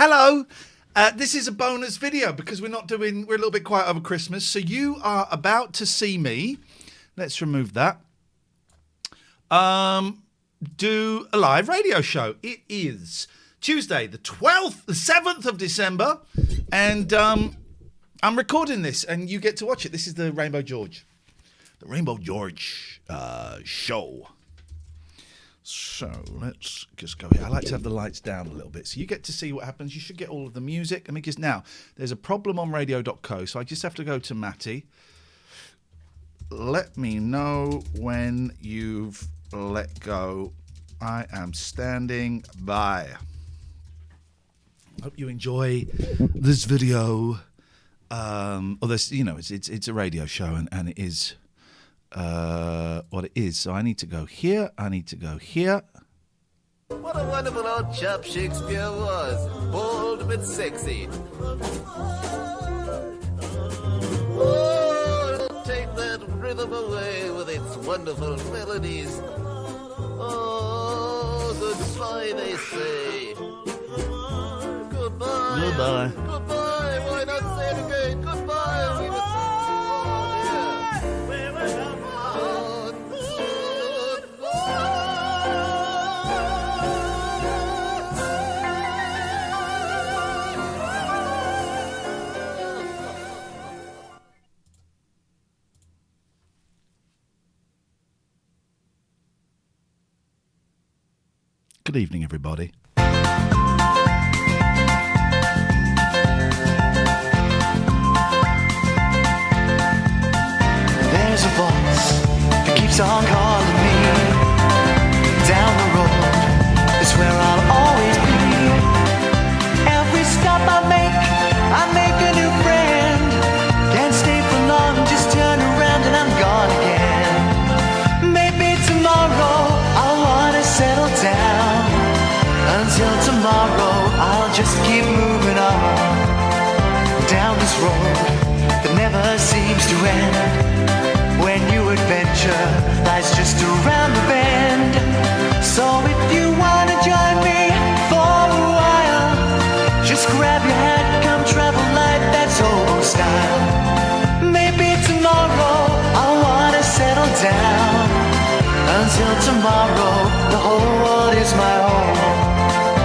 Hello. This is a bonus video because we're a little bit quiet over Christmas. So you are about to see me. Let's remove that. Do a live radio show. It is Tuesday, the 7th of December. And I'm recording this and you get to watch it. This is the Rainbow George. The Rainbow George show. So let's just go here. I like to have the lights down a little bit so you get to see what happens. You should get all of the music. I mean, because now there's a problem on radio.co, so I just have to go to Matty. Let me know when you've let go. I am standing by. Hope you enjoy this video. Or this, it's a radio show and it is what it is. So I need to go here. I need to go here. What a wonderful old chap Shakespeare was. Bold but sexy. Oh, it'll take that rhythm away with its wonderful melodies. Oh, goodbye, they say. Goodbye. Goodbye. Goodbye. Why not say it again? Goodbye. We must... Good evening, everybody. There's a voice that keeps on calling me. Down the road is where I'll always be. Every stop I make a new friend. Can't stay for long, just turn around and I'm gone again. Maybe tomorrow I'll wanna settle down. Until tomorrow I'll just keep moving on. Down this road that never seems to end. When new adventure lies just around the bend. So if you wanna join me for a while, just grab your hat, come travel light, that's old style. Maybe tomorrow I'll wanna settle down. Until tomorrow the whole world is my home.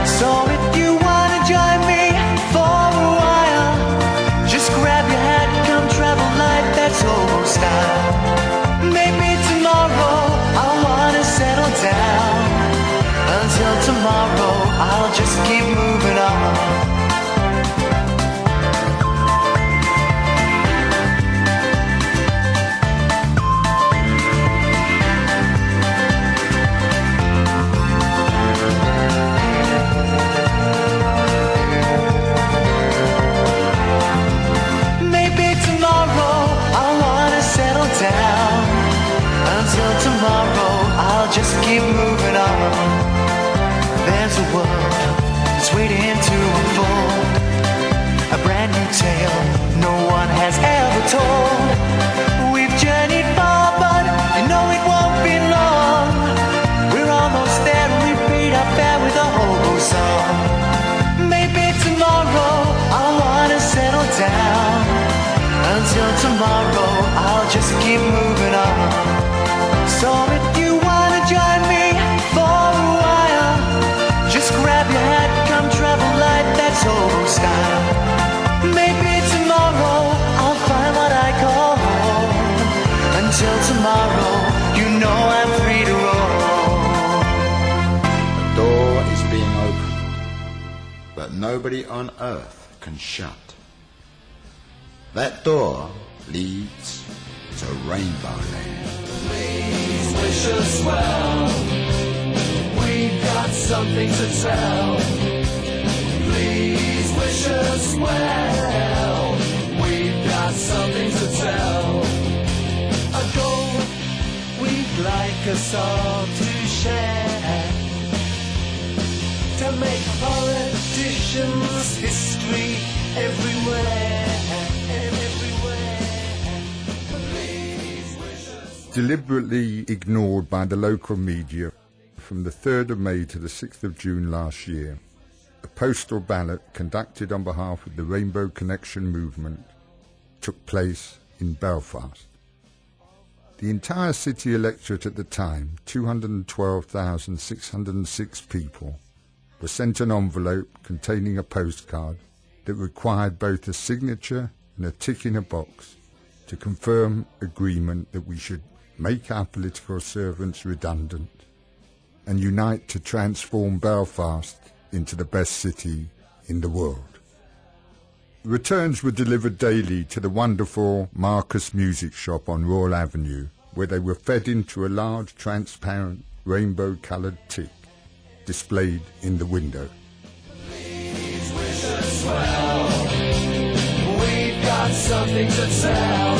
So if you wanna join me for a while, just grab your hat, come travel light, that's old style. Maybe tomorrow I'll wanna settle down. Until tomorrow I'll just keep moving on. Until tomorrow, I'll just keep moving on. There's a world that's waiting to unfold. A brand new tale no one has ever told. We've journeyed far, but you know it won't be long. We're almost there and we paid our fare with a hobo song. Maybe tomorrow, I'll wanna settle down. Until tomorrow, I'll just keep moving on. So if you wanna join me for a while, just grab your hat, come travel light, that's old style. Maybe tomorrow I'll find what I call home. Until tomorrow, you know I'm free to roam. The door is being opened, but nobody on earth can shut. That door leads to Rainbow Land. Please wish us well. We've got something to tell. Please wish us well. We've got something to tell. A goal we'd like us all to share. To make politicians history everywhere. Deliberately ignored by the local media from the 3rd of May to the 6th of June last year, a postal ballot conducted on behalf of the Rainbow Connection movement took place in Belfast. The entire city electorate at the time, 212,606 people, were sent an envelope containing a postcard that required both a signature and a tick in a box to confirm agreement that we should make our political servants redundant and unite to transform Belfast into the best city in the world. Returns were delivered daily to the wonderful Marcus Music Shop on Royal Avenue, where they were fed into a large transparent rainbow-coloured tick displayed in the window. Please wish us well. We've got something to tell.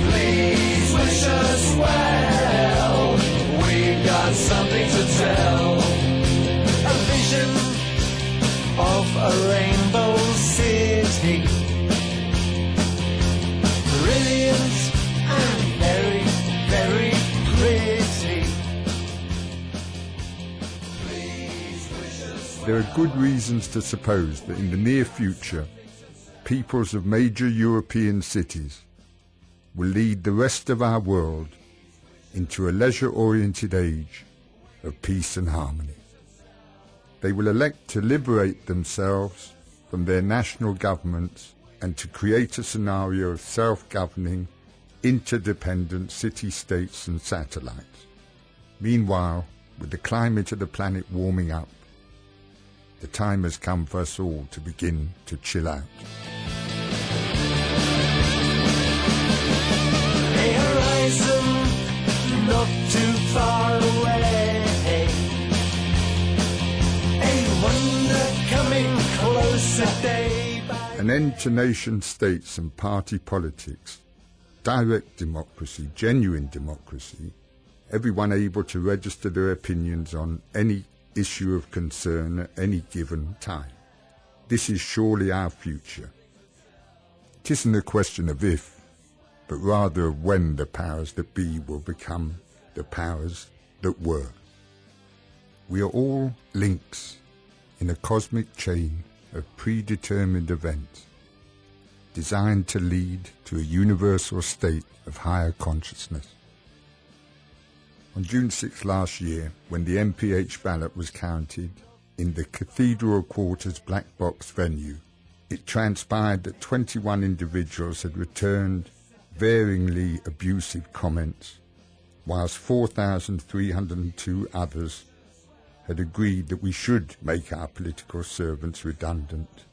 Please wish us well. We've got something to tell. A vision of a rainbow city, brilliant and very, very pretty. Please wish us well. There are good reasons to suppose that in the near future, peoples of major European cities will lead the rest of our world into a leisure-oriented age of peace and harmony. They will elect to liberate themselves from their national governments and to create a scenario of self-governing, interdependent city-states and satellites. Meanwhile, with the climate of the planet warming up, the time has come for us all to begin to chill out. A horizon not too far away. A wonder coming closer day by day. An end to nation states and party politics, direct democracy, genuine democracy, everyone able to register their opinions on any issue of concern at any given time. This is surely our future. It isn't a question of if, but rather of when the powers that be will become the powers that were. We are all links in a cosmic chain of predetermined events designed to lead to a universal state of higher consciousness. On June 6 last year, when the MPH ballot was counted in the Cathedral Quarters Black Box venue, it transpired that 21 individuals had returned varyingly abusive comments, whilst 4,302 others had agreed that we should make our political servants redundant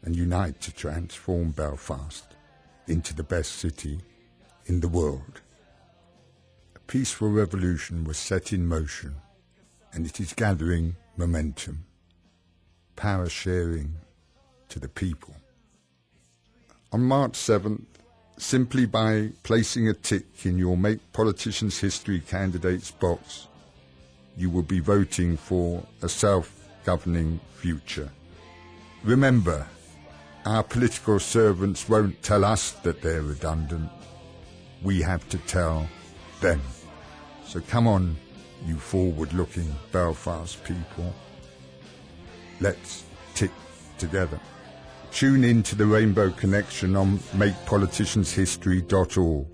and unite to transform Belfast into the best city in the world. A peaceful revolution was set in motion, and it is gathering momentum, power sharing to the people. On March 7th, simply by placing a tick in your Make Politicians History candidate's box, you will be voting for a self-governing future. Remember, our political servants won't tell us that they're redundant. We have to tell them. So come on, you forward-looking Belfast people. Let's tick together. Tune in to the Rainbow Connection on makepoliticianshistory.org.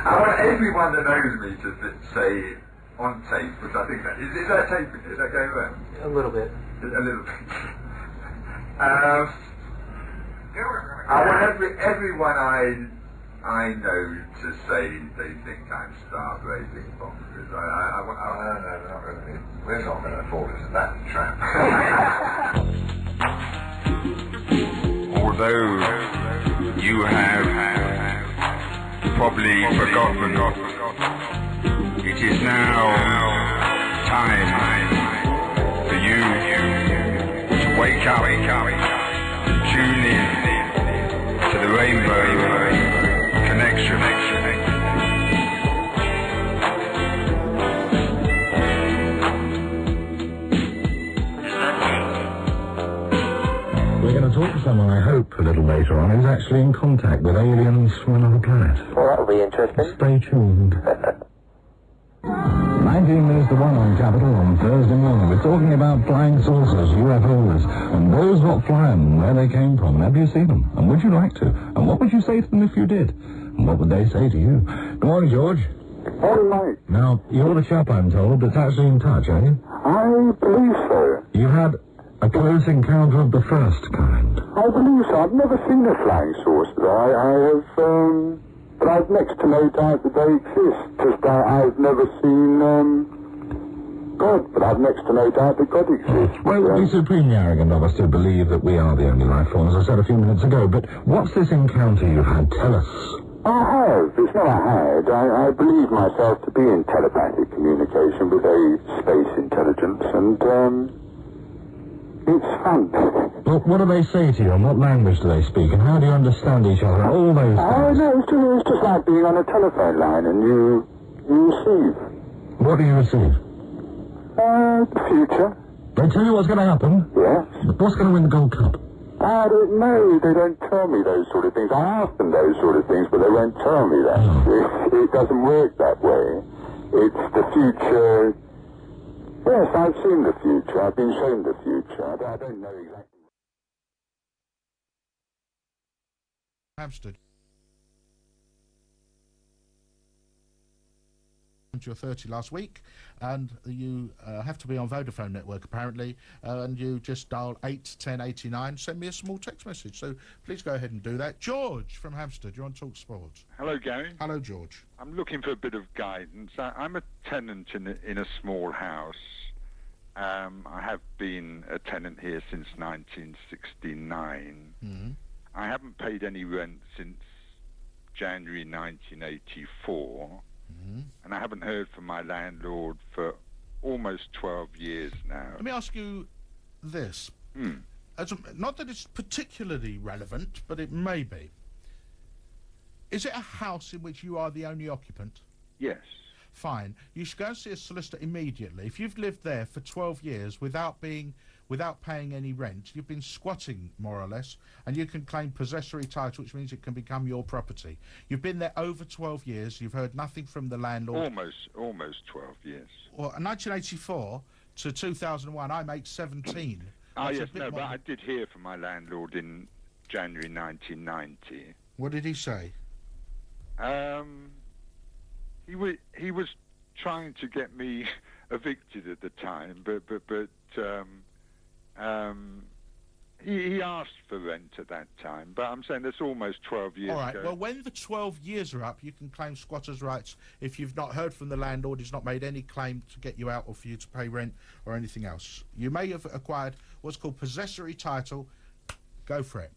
I want everyone that knows me to say on tape, which I think that is that taping? Is that going well? A little bit. A little bit. I want everyone I know to say they think I'm star-raising bonkers. No, we're not going to afford us that trap. Although you have probably forgotten, it is now time for you to wake up, tune in to the Rainbow Connection. We're going to talk to someone, I hope, a little later. later on is actually in contact with aliens from another planet. Well, that'll be interesting. Stay tuned. 19 minutes to 1 on Capital on Thursday morning. We're talking about flying saucers, UFOs, and those what fly them, where they came from, have you seen them, and would you like to? And what would you say to them if you did? And what would they say to you? Good morning, George. Morning, Mike. Now, you're the chap, I'm told, that's actually in touch, are you? I believe so. You had a close encounter of the first kind. I believe so. I've never seen a flying saucer. I have, but I've next to no doubt that they exist. Just I've never seen, God, but I've next to no doubt that God exists. Well, it would be supremely arrogant of us to believe that we are the only life form, as I said a few minutes ago, but what's this encounter you've had? Tell us. I have. It's not I had. I believe myself to be in telepathic communication with a space intelligence, and, it's fun. Well, what do they say to you, and what language do they speak, and how do you understand each other, and all those things? No, it's just like being on a telephone line, and you receive. What do you receive? The future. They tell you what's going to happen? Yes. What's going to win the Gold Cup? I don't know. They don't tell me those sort of things. I ask them those sort of things, but they won't tell me that. It doesn't work that way. It's the future. Yes, I've seen the future. I've been shown the future. I don't know exactly. Hampstead. You're 30 last week, and you have to be on Vodafone network apparently, and you just dial 81089. Send me a small text message, so please go ahead and do that. George from Hampstead, you're on Talk Sport. Hello, Gary. Hello, George. I'm looking for a bit of guidance. I'm a tenant in a small house. I have been a tenant here since 1969. Mm-hmm. I haven't paid any rent since January 1984. Mm-hmm. And I haven't heard from my landlord for almost 12 years now. Let me ask you this. Not that it's particularly relevant, but it may be. Is it a house in which you are the only occupant? Yes. Fine. You should go and see a solicitor immediately. If you've lived there for 12 years without paying any rent, you've been squatting, more or less, and you can claim possessory title, which means it can become your property. You've been there over 12 years. You've heard nothing from the landlord. Almost 12 years. Well, 1984 to 2001, I make 17. Yes, no, but I did hear from my landlord in January 1990. What did he say? He was trying to get me evicted at the time, but he asked for rent at that time. But I'm saying that's almost 12 years ago. All right, ago. well, when the 12 years are up, you can claim squatters' rights if you've not heard from the landlord, he's not made any claim to get you out or for you to pay rent or anything else. You may have acquired what's called possessory title. Go for it.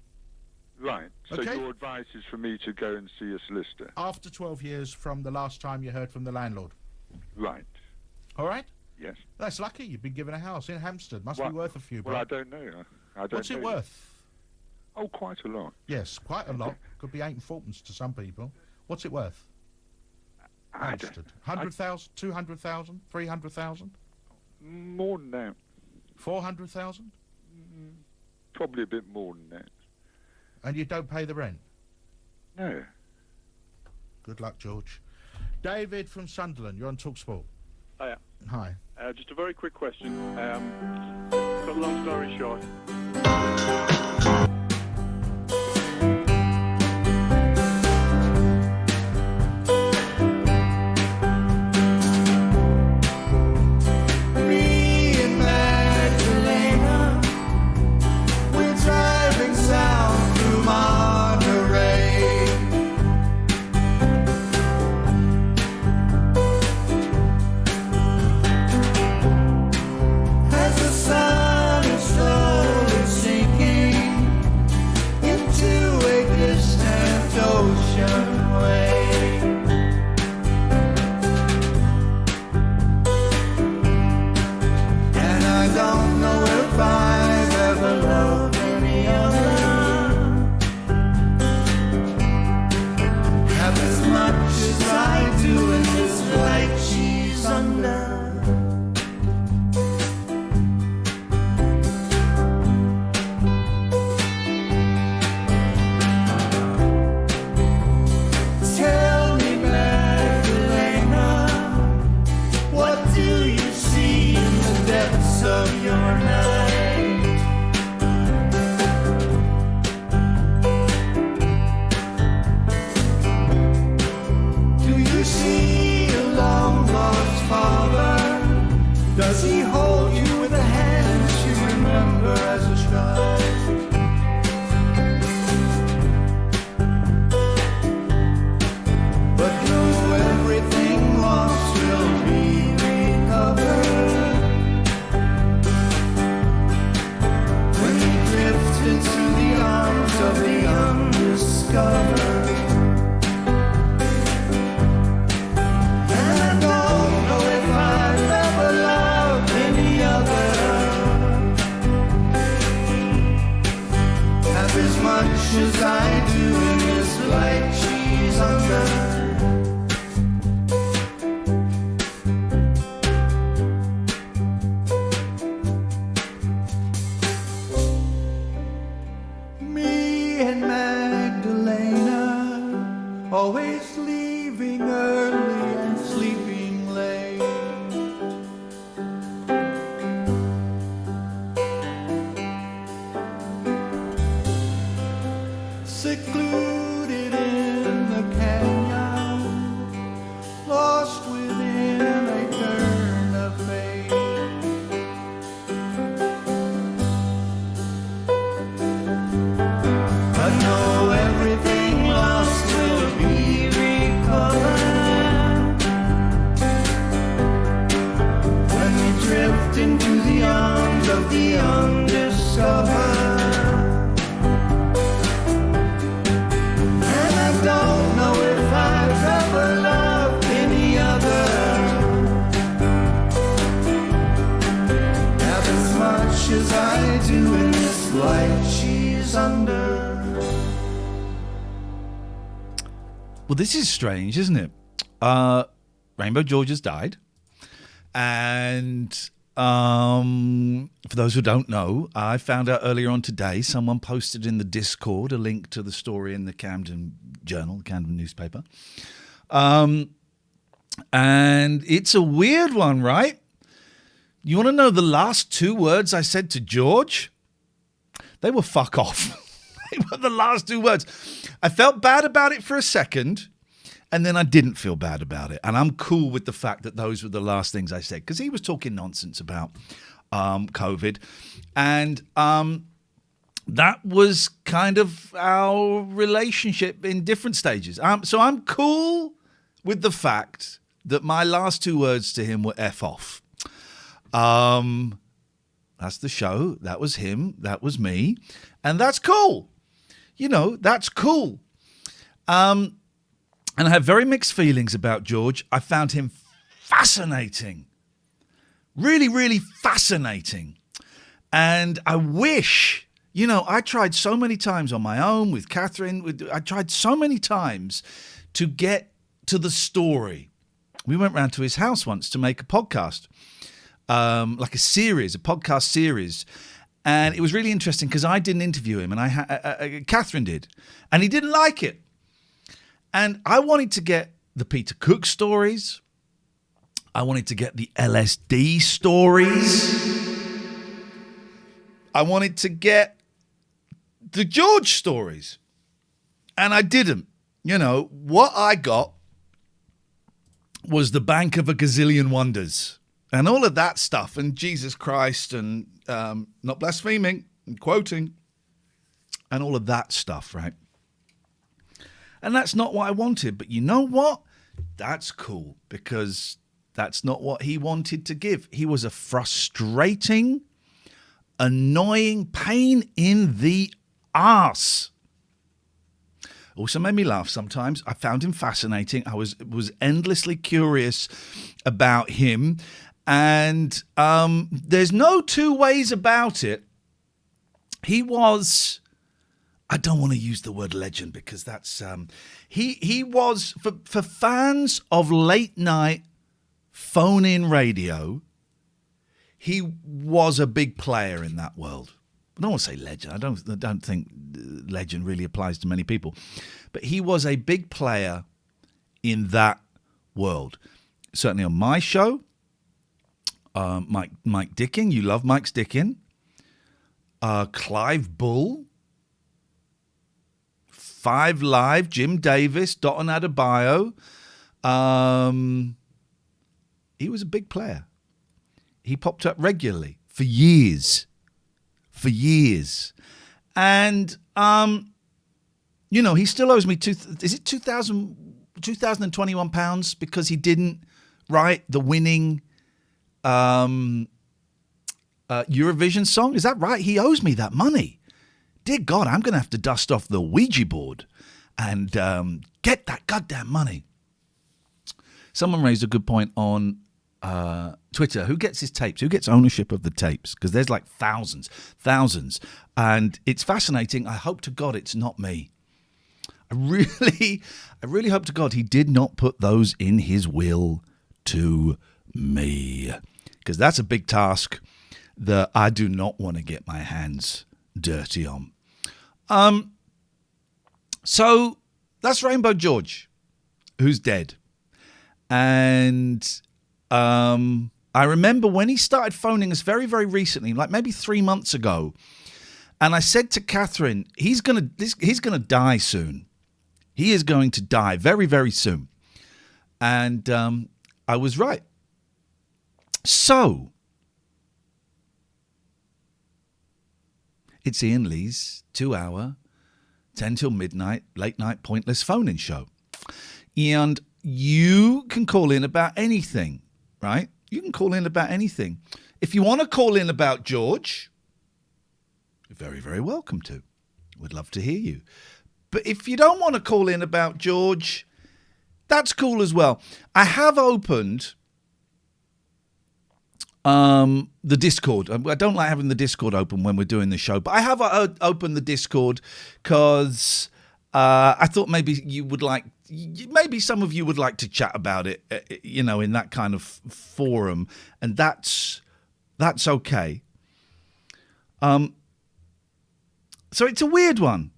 Right. So Okay. your advice is for me to go and see a solicitor? After 12 years from the last time you heard from the landlord. Right. All right? Yes. That's lucky. You've been given a house in Hampstead. Must be worth a few bucks. Well, I don't know. What's it worth? Oh, quite a lot. Yes, quite a lot. Could be 8 and 4pence to some people. What's it worth? Hampstead. 100,000, 200,000, 300,000? More than that. 400,000? Probably a bit more than that. And you don't pay the rent? No. Good luck, George. David from Sunderland, you're on TalkSport. Hiya. Hi. Just a very quick question. Cut a long story short. Me and Magdalena, we're driving south through Monterey. As the sun is slowly sinking. leaving early and sleeping late. Secluded in the canyon, lost within a turn of fate. But know everything lost will be recovered when we drift into the arms of the undiscovered. And I don't know if I've ever loved any other half as much as I do in this light she's under. Well, this is strange, isn't it? Rainbow George has died. And for those who don't know, I found out earlier on today, someone posted in the Discord a link to the story in the Camden Journal, the Camden newspaper. And it's a weird one, right? You want to know the last two words I said to George? They were fuck off. They were the last two words. I felt bad about it for a second, and then I didn't feel bad about it. And I'm cool with the fact that those were the last things I said, because he was talking nonsense about COVID. And that was kind of our relationship in different stages. So I'm cool with the fact that my last two words to him were F off. That's the show. That was him. That was me. And that's cool. You know, that's cool. And I have very mixed feelings about George. I found him fascinating. Really, really fascinating. And I wish, you know, I tried so many times on my own with Catherine. I tried so many times to get to the story. We went round to his house once to make a podcast, like a series, a podcast series. And it was really interesting because I didn't interview him, and Catherine did, and he didn't like it. And I wanted to get the Peter Cook stories. I wanted to get the LSD stories. I wanted to get the George stories, and I didn't. You know, what I got was the Bank of a Gazillion Wonders and all of that stuff, and Jesus Christ, and not blaspheming and quoting and all of that stuff, right? And that's not what I wanted. But you know what? That's cool, because that's not what he wanted to give. He was a frustrating, annoying pain in the arse. Also made me laugh sometimes. I found him fascinating. I was endlessly curious about him. And there's no two ways about it. He was, I don't want to use the word legend, because that's, he was, for fans of late night phone-in radio, he was a big player in that world. I don't want to say legend. I don't think legend really applies to many people. But he was a big player in that world. Certainly on my show, Mike Dickin. You love Mike's Dickin. Clive Bull. 5 Live, Jim Davis, Dotun Adebayo. He was a big player. He popped up regularly for years. And, you know, he still owes me £2,021 because he didn't write the winning Eurovision song. Is that right? He owes me that money. Dear God, I'm going to have to dust off the Ouija board and get that goddamn money. Someone raised a good point on Twitter. Who gets his tapes? Who gets ownership of the tapes? Because there's like thousands. And it's fascinating. I hope to God it's not me. I really hope to God he did not put those in his will to me. Because that's a big task that I do not want to get my hands dirty on. So that's Rainbow George. who's dead. And I remember when he started phoning us very, very recently, like maybe 3 months ago. And I said to Catherine, he's gonna die soon. He is going to die very, very soon. And I was right. So, it's Iain Lee's 2-hour, 10 till midnight, late night pointless phone-in show. And you can call in about anything, right? You can call in about anything. If you want to call in about George, you're very, very welcome to. We'd love to hear you. But if you don't want to call in about George, that's cool as well. I have opened the Discord. I don't like having the Discord open when we're doing the show, but I have opened the Discord because I thought maybe some of you would like to chat about it, in that kind of forum, and that's okay. So it's a weird one.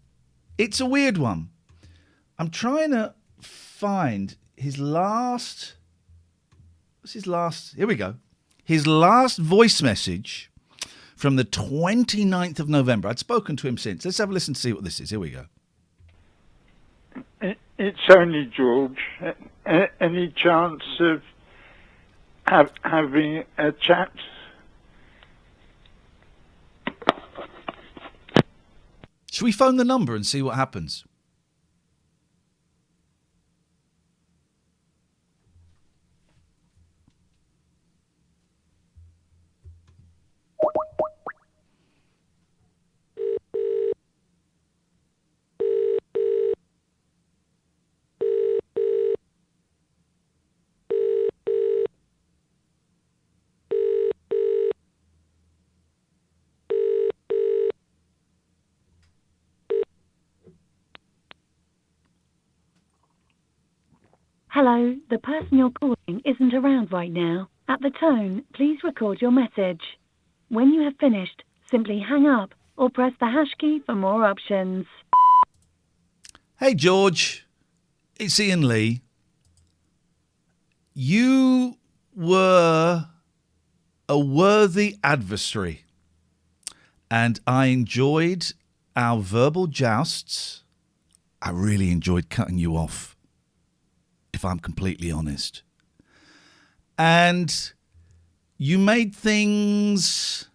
I'm trying to find his last... What's his last... Here we go. His last voice message from the 29th of November. I'd spoken to him since. Let's have a listen to see what this is. Here we go. It's only George. Any chance of having a chat? Should we phone the number and see what happens? Hello, the person you're calling isn't around right now. At the tone, please record your message. When you have finished, simply hang up or press the hash key for more options. Hey, George. It's Iain Lee. You were a worthy adversary, and I enjoyed our verbal jousts. I really enjoyed cutting you off, if I'm completely honest. And you made things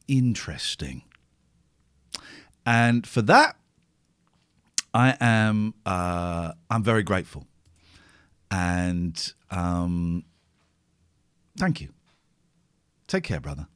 interesting. And for that, I'm very grateful. And thank you. Take care, brother.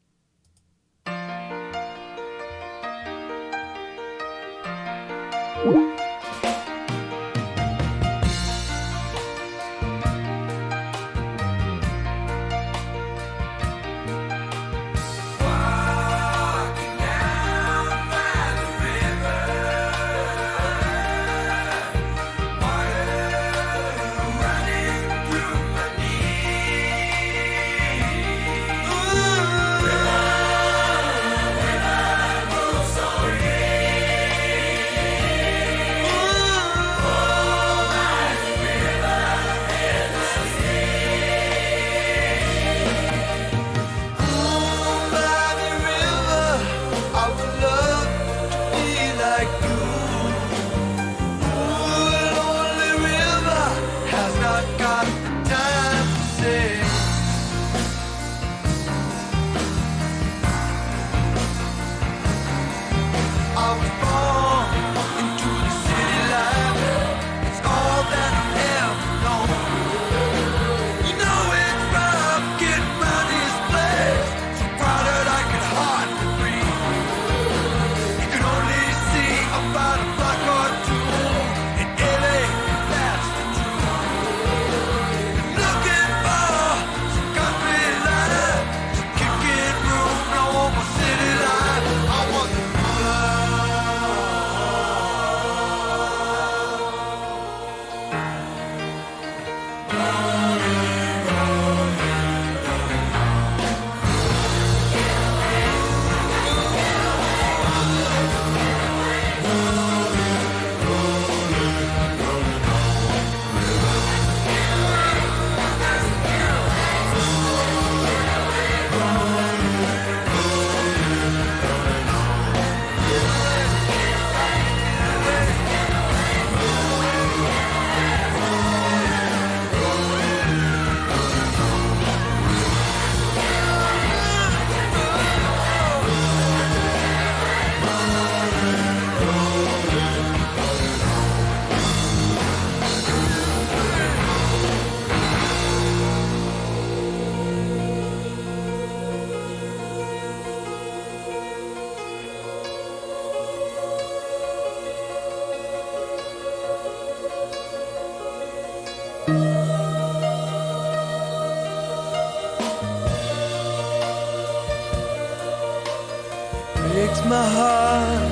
breaks my heart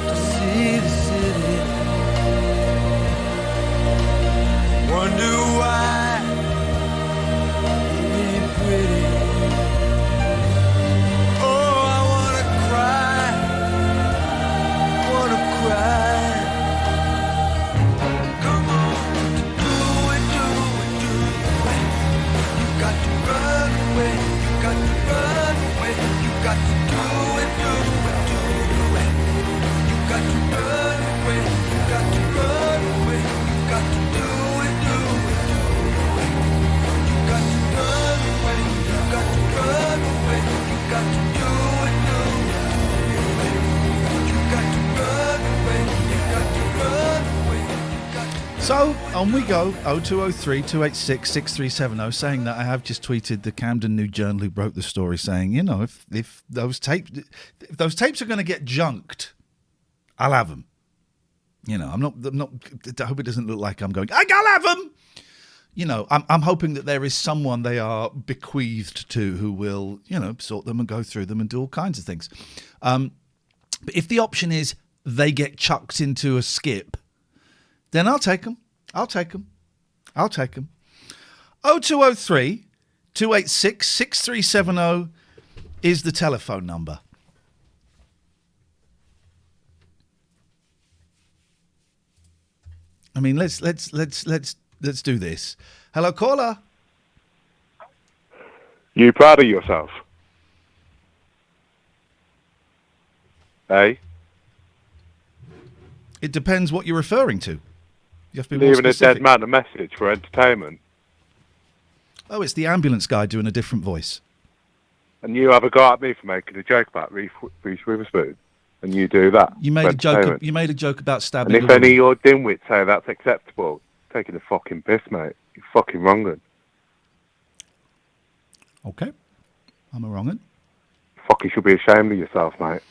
to see the city. Wonder why it ain't pretty. Oh, I wanna cry, wanna cry. Come on, do it, do it, do it. You got to run away, you got to run away, you got to do it, do it, do it. You got to run away, you got to run away, you got to do it, do it, do it. You got to run away, you got to run away, you got to do it, do it, do it. You got to run away, you got to run away, you got to. So, on we go, 0203 286 6370, saying that I have just tweeted the Camden New Journal who broke the story, saying, you know, if those tapes are going to get junked, I'll have them. You know, I'm not, I hope it doesn't look like I'm going, I'll have them! You know, I'm hoping that there is someone they are bequeathed to who will, you know, sort them and go through them and do all kinds of things. But if the option is they get chucked into a skip, then I'll take them. I'll take them. I'll take them. 0203 286 6370 is the telephone number. I mean, let's do this. Hello, caller. You proud of yourself? Hey? It depends what you're referring to. You have to be more Leaving a specific. dead man a message for entertainment. Oh, it's the ambulance guy doing a different voice. And you have a go at me for making a joke about Reese Witherspoon. And you do that. You made for a joke. entertainment. You made a joke about stabbing. And if a any woman. of your dimwits say that's acceptable, taking a fucking piss, mate. You're fucking wronging. Okay, I'm a wrong'un. Fuck, you should be ashamed of yourself, mate.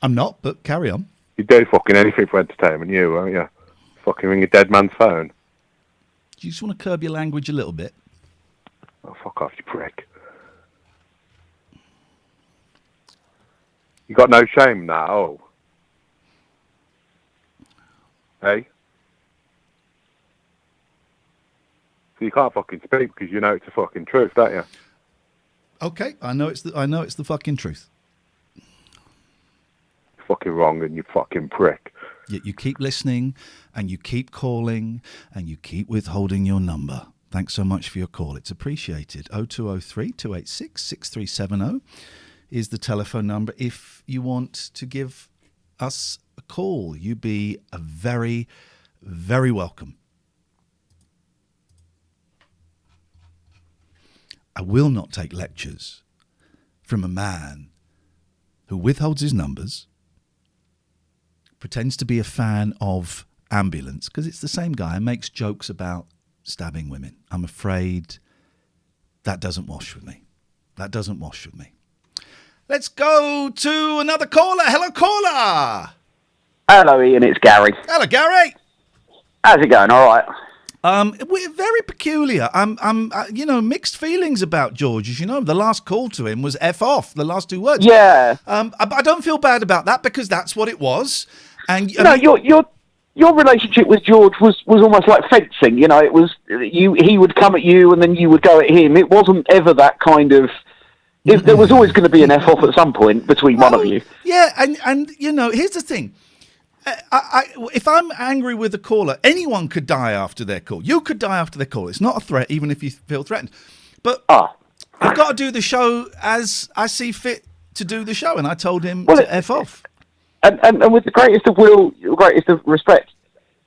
I'm not, but carry on. You do fucking anything for entertainment, you, won't you? Fucking ring a dead man's phone. Do you just want to curb your language a little bit? Oh, fuck off, you prick. You got no shame in that at all. Hey? So you can't fucking speak because you know it's the fucking truth, don't you? Okay, I know it's the fucking truth. You're fucking wrong and you fucking prick. Yet you keep listening, and you keep calling, and you keep withholding your number. Thanks so much for your call. It's appreciated. 0203 286 6370 is the telephone number if you want to give us a call. You be a very, very welcome. I will not take lectures from a man who withholds his numbers, pretends to be a fan of ambulance, because it's the same guy, and makes jokes about stabbing women. I'm afraid that doesn't wash with me. That doesn't wash with me. Let's go to another caller. Hello, caller. Hello, Ian. It's Gary. Hello, Gary. How's it going? All right. We're very peculiar. You know, mixed feelings about George. As you know, the last call to him was F off, the last two words. Yeah. I don't feel bad about that because that's what it was. And No, your relationship with George was almost like fencing. You know, it was he would come at you and then you would go at him. It wasn't ever that kind of. There was always going to be an F off at some point between one of you. Yeah, and you know, here's the thing. If I'm angry with a caller, anyone could die after their call. You could die after their call. It's not a threat, even if you feel threatened. But I've got to do the show as I see fit to do the show, and I told him to F off. And with the greatest of will, greatest of respect,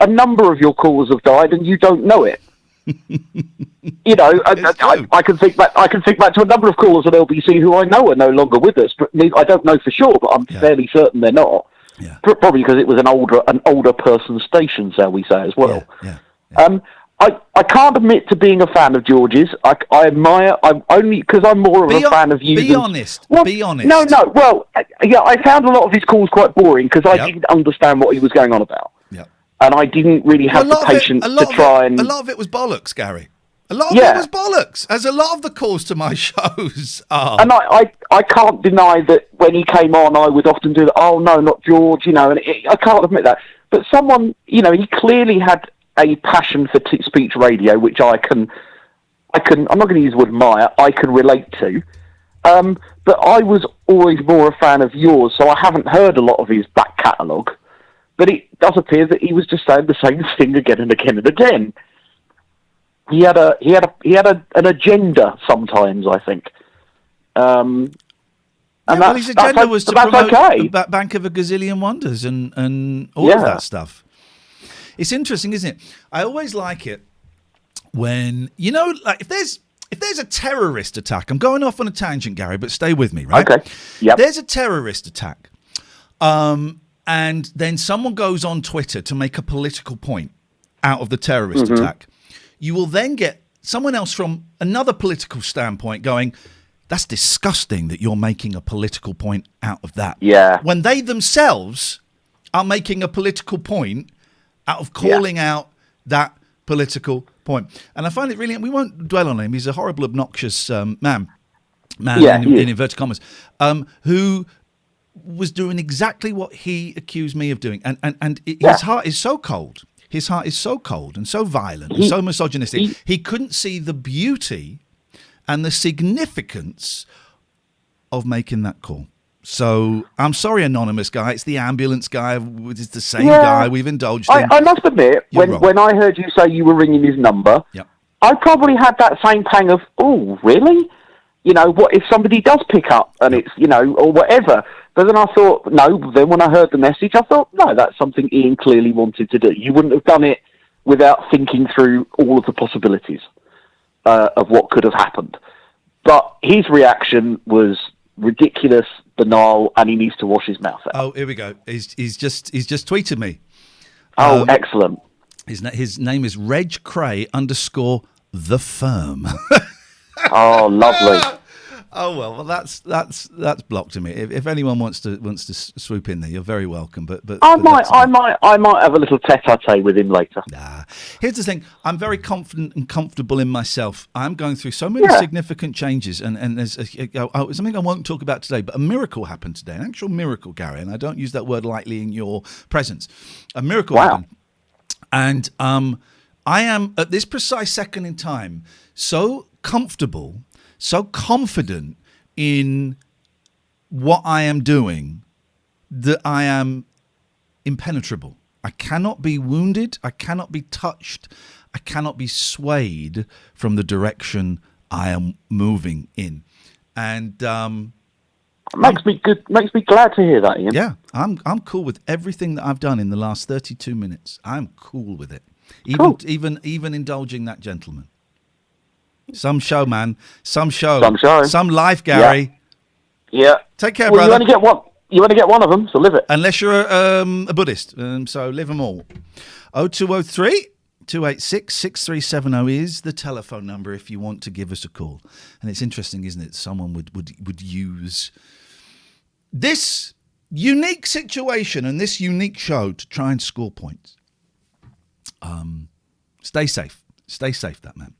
a number of your callers have died, and you don't know it. You know, I can think back. I can think back to a number of callers on LBC who I know are no longer with us, but I don't know for sure. But I'm fairly certain they're not. Yeah. Probably because it was an older person's station, shall we say, as well. Yeah. I can't admit to being a fan of George's. I admire. I'm only because I'm more of a fan of you. Be honest. Well, be honest. No. Well, yeah, I found a lot of his calls quite boring because I didn't understand what he was going on about. Yeah. And I didn't really have the patience to try and. A lot of it was bollocks, Gary. A lot of it was bollocks, as a lot of the calls to my shows are. And I can't deny that when he came on, I would often do that. Oh no, not George, and I can't admit that. But someone, he clearly had a passion for speech radio, which I'm not going to use the word admire, I can relate to. But I was always more a fan of yours, so I haven't heard a lot of his back catalogue. But it does appear that he was just saying the same thing again and again and again. He had an agenda sometimes, I think. And his agenda was to promote the Bank of a Gazillion Wonders and all of that stuff. It's interesting, isn't it? I always like it when, like if there's a terrorist attack, I'm going off on a tangent, Gary, but stay with me, right? Okay. Yep. There's a terrorist attack, and then someone goes on Twitter to make a political point out of the terrorist attack. You will then get someone else from another political standpoint going, that's disgusting that you're making a political point out of that. Yeah. When they themselves are making a political point out of calling out that political point. And I find it really, we won't dwell on him, he's a horrible, obnoxious man in inverted commas, who was doing exactly what he accused me of doing. And his heart is so cold. His heart is so cold and so violent and so misogynistic. He couldn't see the beauty and the significance of making that call. So I'm sorry, anonymous guy. It's the ambulance guy. It's the same guy. We've indulged in. I must admit, when I heard you say you were ringing his number, I probably had that same pang of, oh, really? What if somebody does pick up and it's, or whatever. But then I thought, no, then when I heard the message, I thought, no, that's something Iain clearly wanted to do. You wouldn't have done it without thinking through all of the possibilities of what could have happened. But his reaction was ridiculous, banal, and he needs to wash his mouth out. Oh, here we go. He's just tweeted me. Oh, excellent. His name is Reg Cray _the firm. Oh, lovely. Oh well, that's blocked to me. If anyone wants to swoop in there, you're very welcome. But I might have a little tete-a-tete with him later. Nah. Here's the thing: I'm very confident and comfortable in myself. I'm going through so many significant changes, and there's something I won't talk about today. But a miracle happened today, an actual miracle, Gary, and I don't use that word lightly in your presence. A miracle happened, and I am at this precise second in time so comfortable, so confident in what I am doing that I am impenetrable. I cannot be wounded. I cannot be touched. I cannot be swayed from the direction I am moving in. And makes me glad to hear that, Iain. Yeah, I'm cool with everything that I've done in the last 32 minutes. I'm cool with it. Even indulging that gentleman. Some show, man. Some show. Some life, Gary. Yeah. Take care, brother. You only get one. You only get one of them, so live it. Unless you're a Buddhist, so live them all. 0203 286 6370 is the telephone number if you want to give us a call. And it's interesting, isn't it? Someone would use this unique situation and this unique show to try and score points. Stay safe. Stay safe, that man.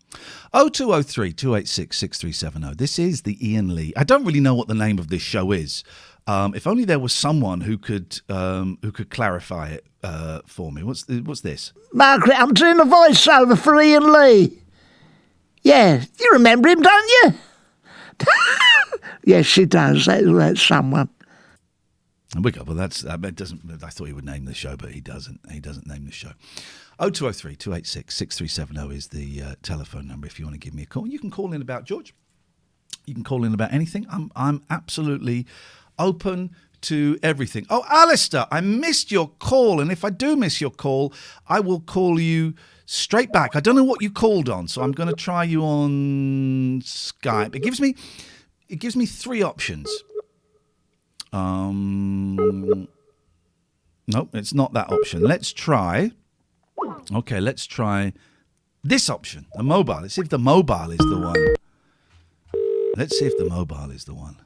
0203 286 6370. This is the Iain Lee. I don't really know what the name of this show is. If only there was someone who could clarify it for me. What's this? Margaret, I'm doing a voiceover for Iain Lee. Yeah, you remember him, don't you? Yes, she does. That's someone. And we go. Well, that doesn't. I thought he would name the show, but he doesn't. He doesn't name the show. 0203 286 6370 is the telephone number if you want to give me a call. You can call in about George. You can call in about anything. I'm absolutely open to everything. Oh, Alistair, I missed your call, and if I do miss your call, I will call you straight back. I don't know what you called on, so I'm going to try you on Skype. It gives me three options. Nope, it's not that option. Let's try this option, the mobile. Let's see if the mobile is the one.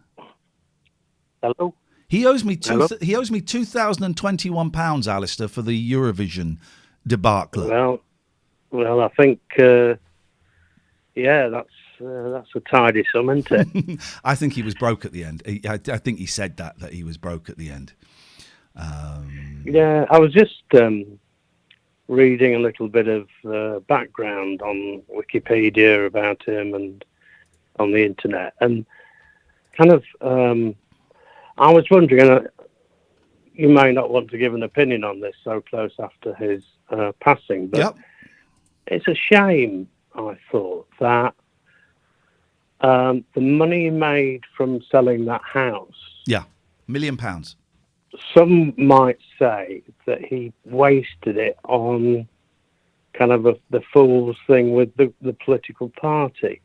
Hello. He owes me £2,021, Alistair, for the Eurovision debacle. Well, I think Yeah, that's a tidy sum, isn't it? I think he was broke at the end. I think he said that he was broke at the end. Yeah, I was just reading a little bit of background on Wikipedia about him and on the internet, and kind of I was wondering, and you may not want to give an opinion on this so close after his passing, but it's a shame, I thought, that the money he made from selling that house. Yeah, £1 million. Some might say that he wasted it on kind of the fool's thing with the political party.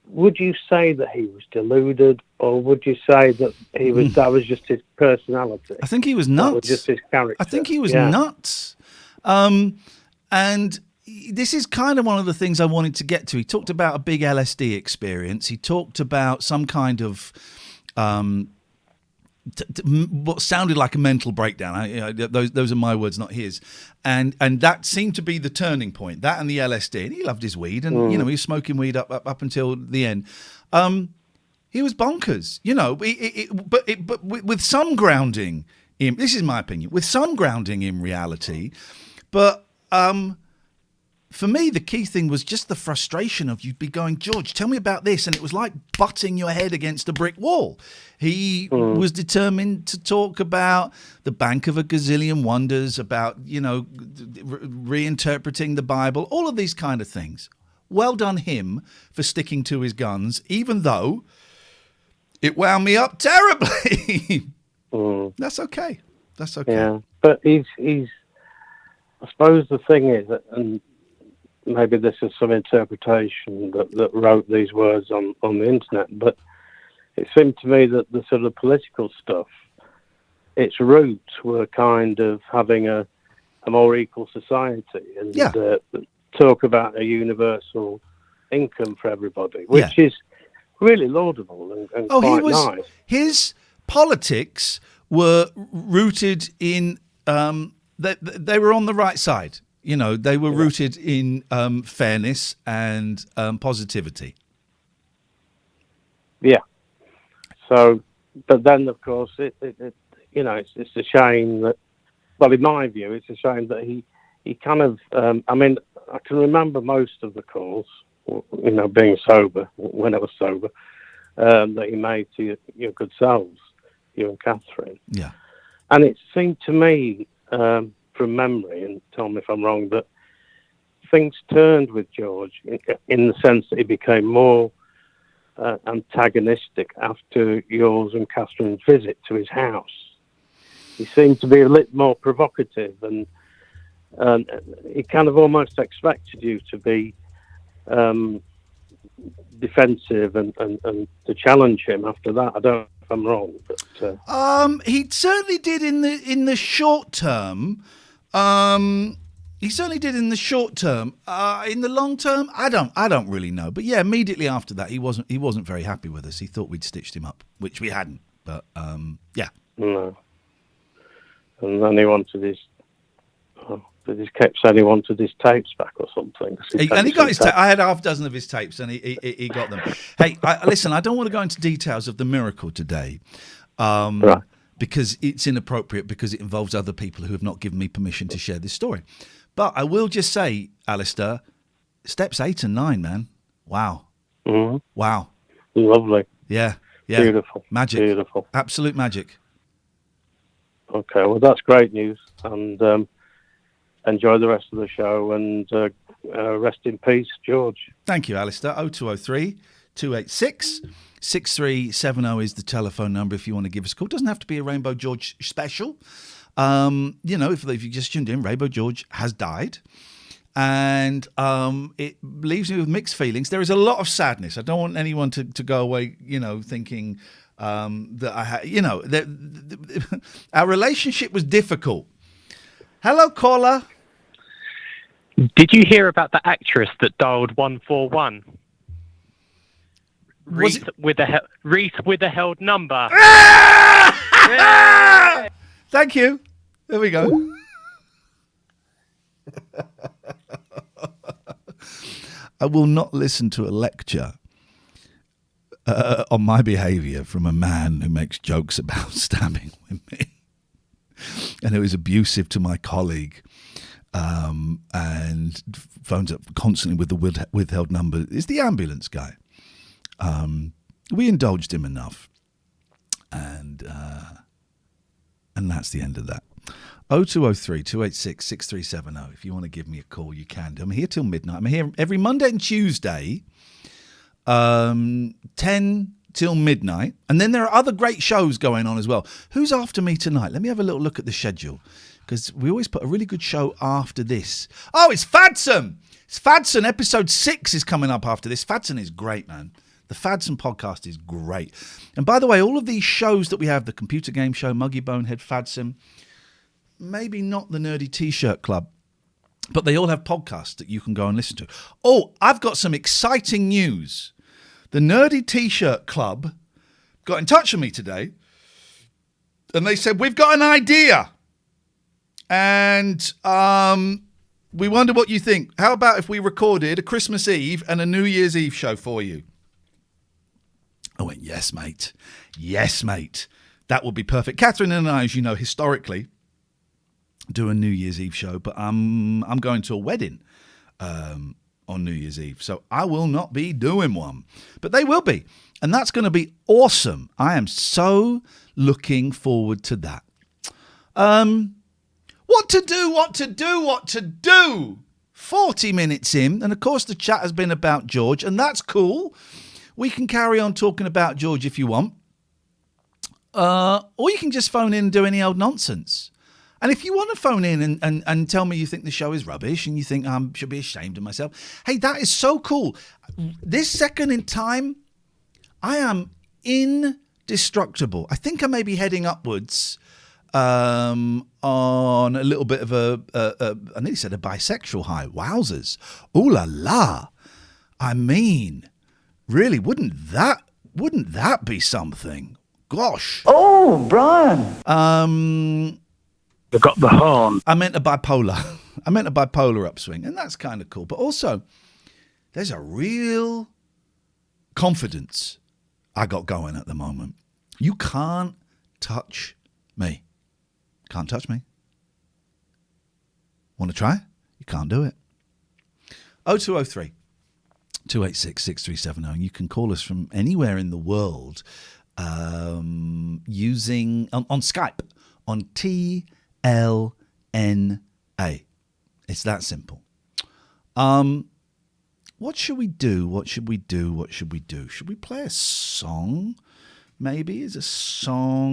Would you say that he was deluded, or would you say that that was just his personality? I think he was nuts. That was just his character. I think he was nuts. And this is kind of one of the things I wanted to get to. He talked about a big LSD experience. He talked about some kind of what sounded like a mental breakdown. Those are my words, not his. And that seemed to be the turning point. That and the LSD. And he loved his weed, and he was smoking weed up until the end. He was bonkers, but with some grounding in. This is my opinion. With some grounding in reality, but. For me, the key thing was just the frustration of you'd be going, George, tell me about this. And it was like butting your head against a brick wall. He was determined to talk about the Bank of a Gazillion Wonders, about, reinterpreting the Bible, all of these kind of things. Well done him for sticking to his guns, even though it wound me up terribly. That's okay. That's okay. Yeah, but he's I suppose the thing is that, and maybe this is some interpretation that wrote these words on the internet, but it seemed to me that the sort of political stuff, its roots were kind of having a more equal society and talk about a universal income for everybody, which is really laudable and quite nice. His politics were rooted in they were on the right side. They were rooted in fairness and positivity. Yeah. So, but then of course it's a shame that. Well, in my view, it's a shame that he kind of. I mean, I can remember most of the calls, being sober when I was sober, that he made to your good selves, you and Catherine. Yeah. And it seemed to me. From memory, and tell me if I'm wrong, that things turned with George in the sense that he became more antagonistic after yours and Catherine's visit to his house. He seemed to be a little more provocative, and he kind of almost expected you to be defensive and to challenge him after that. I don't know if I'm wrong, but he certainly did in the short term. He certainly did in the short term. In the long term, I don't really know. But yeah, immediately after that, he wasn't very happy with us. He thought we'd stitched him up, which we hadn't. But yeah. No. And then he wanted his. He kept saying he wanted his tapes back or something. And he got his I had half a dozen of his tapes, and he got them. Hey, listen, I don't want to go into details of the miracle today. Right. Because it's inappropriate, because it involves other people who have not given me permission to share this story. But I will just say, Alistair, steps 8 and 9, man. Wow. Mm-hmm. Wow. Lovely. Yeah. Beautiful. Magic. Beautiful. Absolute magic. Okay, well, that's great news. And enjoy the rest of the show. And rest in peace, George. Thank you, Alistair. 0203 286 6370 is the telephone number if you want to give us a call. It doesn't have to be a Rainbow George special. If you just tuned in, Rainbow George has died. And it leaves me with mixed feelings. There is a lot of sadness. I don't want anyone to go away, thinking that I had, our relationship was difficult. Hello, caller. Did you hear about the actress that dialed 141? Reese with a held number. Thank you. There we go. I will not listen to a lecture on my behaviour from a man who makes jokes about stabbing women and who is abusive to my colleague and phones up constantly with the withheld number. Is the ambulance guy. We indulged him enough. And that's the end of that. 0203 286 6370. If you want to give me a call, you can do. I'm here till midnight. I'm here every Monday and Tuesday, 10 till midnight. And then there are other great shows going on as well. Who's after me tonight? Let me have a little look at the schedule, because we always put a really good show after this. Oh, it's Fadson. It's Fadson. Episode 6 is coming up after this. Fadson is great, man. The Fadson podcast is great. And by the way, all of these shows that we have, the Computer Game Show, Muggy Bonehead, Fadson, maybe not the Nerdy T-Shirt Club, but they all have podcasts that you can go and listen to. Oh, I've got some exciting news. The Nerdy T-Shirt Club got in touch with me today, and they said, we've got an idea. And we wonder what you think. How about if we recorded a Christmas Eve and a New Year's Eve show for you? I went, yes, mate. Yes, mate. That would be perfect. Catherine and I, as you know, historically do a New Year's Eve show, but I'm going to a wedding on New Year's Eve, so I will not be doing one. But they will be, and that's going to be awesome. I am so looking forward to that. What to do? 40 minutes in, and of course the chat has been about George, and that's cool. We can carry on talking about George if you want. Or you can just phone in and do any old nonsense. And if you want to phone in and tell me you think the show is rubbish and you think I should be ashamed of myself, hey, that is so cool. This second in time, I am indestructible. I think I may be heading upwards on a little bit of I nearly said a bisexual high. Wowzers. Ooh la la. I mean, really, wouldn't that be something? Gosh. Oh, Brian. They've got the horn. I meant a bipolar upswing, and that's kind of cool. But also, there's a real confidence I got going at the moment. You can't touch me. Can't touch me. Want to try? You can't do it. 0203 286 6370. And you can call us from anywhere in the world using on Skype on TLNA. It's that simple. What should we do? Should we play a song? Maybe is a song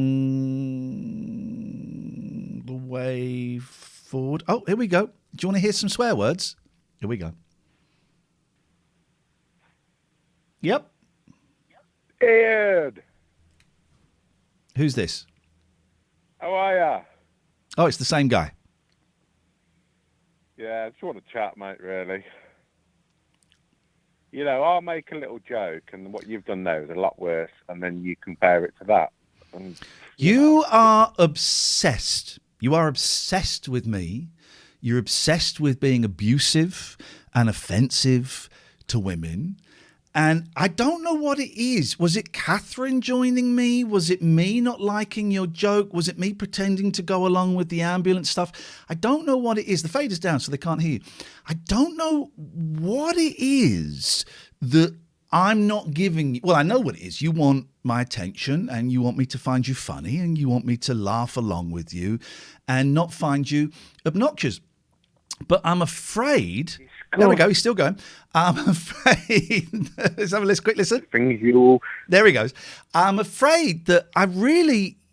the way forward? Oh, here we go. Do you want to hear some swear words? Here we go. Yep. Ed. Who's this? How are ya? Oh, it's the same guy. Yeah, I just want to chat, mate, really. You know, I'll make a little joke, and what you've done now is a lot worse, and then you compare it to that. And, you are obsessed. You are obsessed with me. You're obsessed with being abusive and offensive to women. And I don't know what it is. Was it Catherine joining me? Was it me not liking your joke? Was it me pretending to go along with the ambulance stuff? I don't know what it is. The fade is down so they can't hear you. I don't know what it is that I'm not giving you. Well, I know what it is. You want my attention and you want me to find you funny and you want me to laugh along with you and not find you obnoxious. But I'm afraid... There we go. He's still going. I'm afraid. Let's have a quick listen. There he goes. I'm afraid that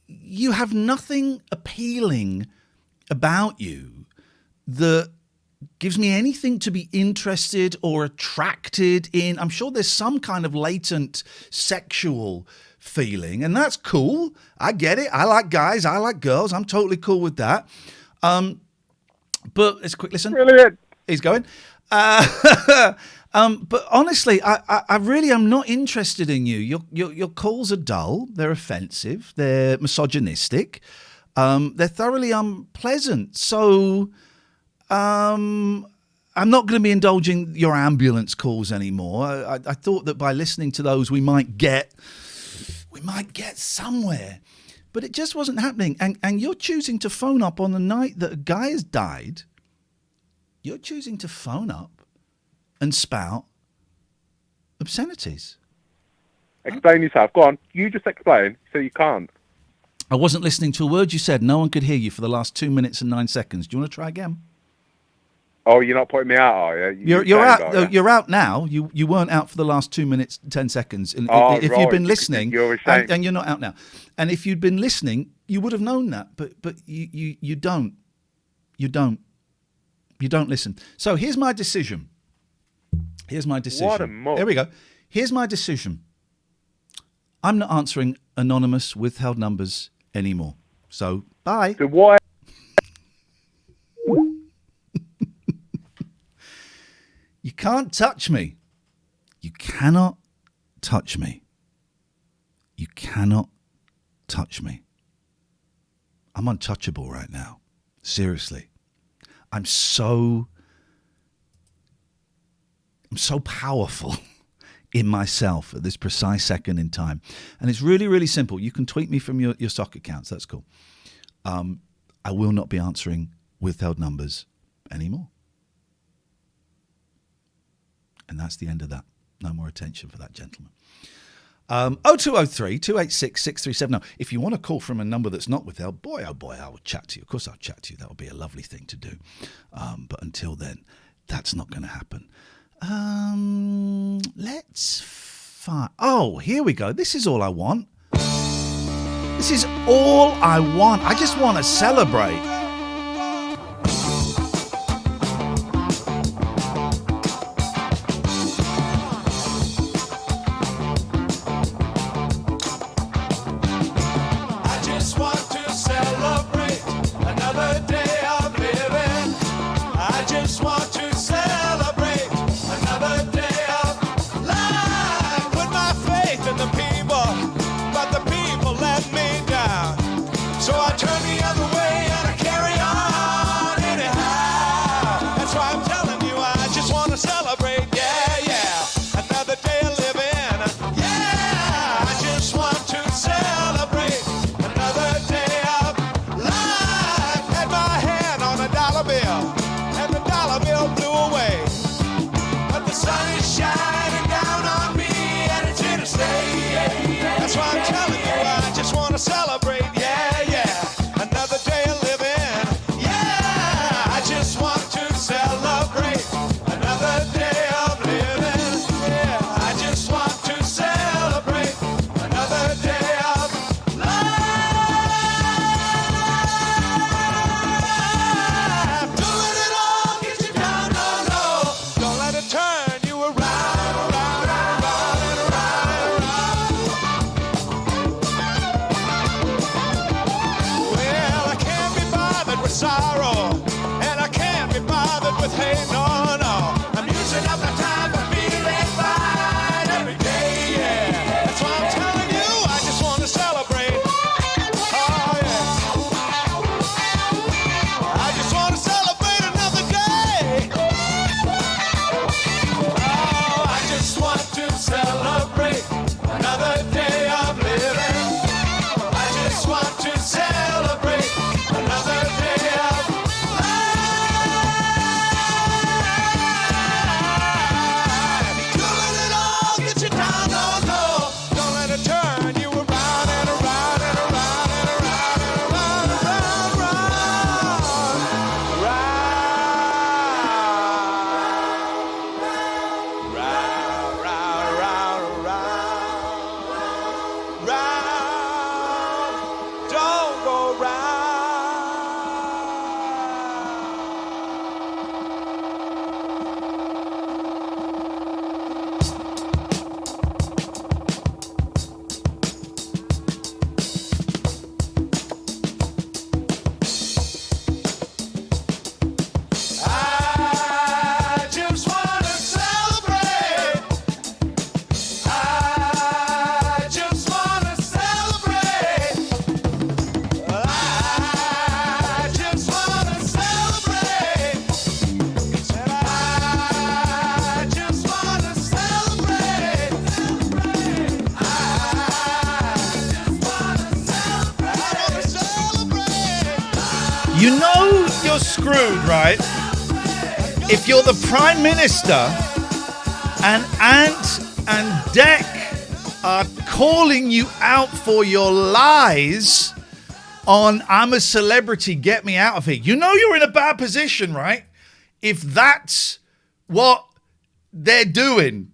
you have nothing appealing about you that gives me anything to be interested or attracted in. I'm sure there's some kind of latent sexual feeling, and that's cool. I get it. I like guys. I like girls. I'm totally cool with that. But let's quick listen. Brilliant. He's going. But honestly, I really am not interested in you. Your calls are dull. They're offensive. They're misogynistic. They're thoroughly unpleasant. So, I'm not going to be indulging your ambulance calls anymore. I thought that by listening to those we might get somewhere, but it just wasn't happening. And you're choosing to phone up on the night that a guy has died. You're choosing to phone up and spout obscenities. Explain yourself. Go on. You just explain, so you can't. I wasn't listening to a word you said. No one could hear you for the last 2 minutes and 9 seconds. Do you want to try again? Oh, you're not putting me out, are you? You're out. You're out now. You weren't out for the last 2 minutes 10 seconds. And if you'd been listening, and you're not out now. And if you'd been listening, you would have known that. But you don't. You don't listen. So here's my decision. What a muck. There we go. Here's my decision. I'm not answering anonymous withheld numbers anymore. So bye. So what? You can't touch me. You cannot touch me. You cannot touch me. I'm untouchable right now. Seriously. I'm so powerful in myself at this precise second in time. And it's really, really simple. You can tweet me from your sock accounts. That's cool. I will not be answering withheld numbers anymore. And that's the end of that. No more attention for that gentleman. 0203 286 6370. If you want to call from a number that's not withheld, boy, oh boy, I will chat to you. Of course I'll chat to you. That would be a lovely thing to do. But until then, that's not going to happen. Let's find... Oh, here we go. This is all I want. This is all I want. I just want to celebrate. Celebrate, yeah, yeah, another day of living, yeah, I just want to celebrate, another day of living, yeah, I just want to celebrate, another day of life. Don't let it all get you down, no, no, don't let it turn you around, around, around, and around, sorrow, and I can't be bothered with hate, no, no. I'm using up my time for feeling fine every day, yeah. That's why I'm telling you, I just want to celebrate. Oh, yeah. I just want to celebrate another day. Oh, I just want to celebrate another day of living. I just want to celebrate another day. You know you're screwed, right? If you're the Prime Minister and Ant and Dec are calling you out for your lies on I'm a celebrity, get me out of here. You know you're in a bad position, right? If that's what they're doing,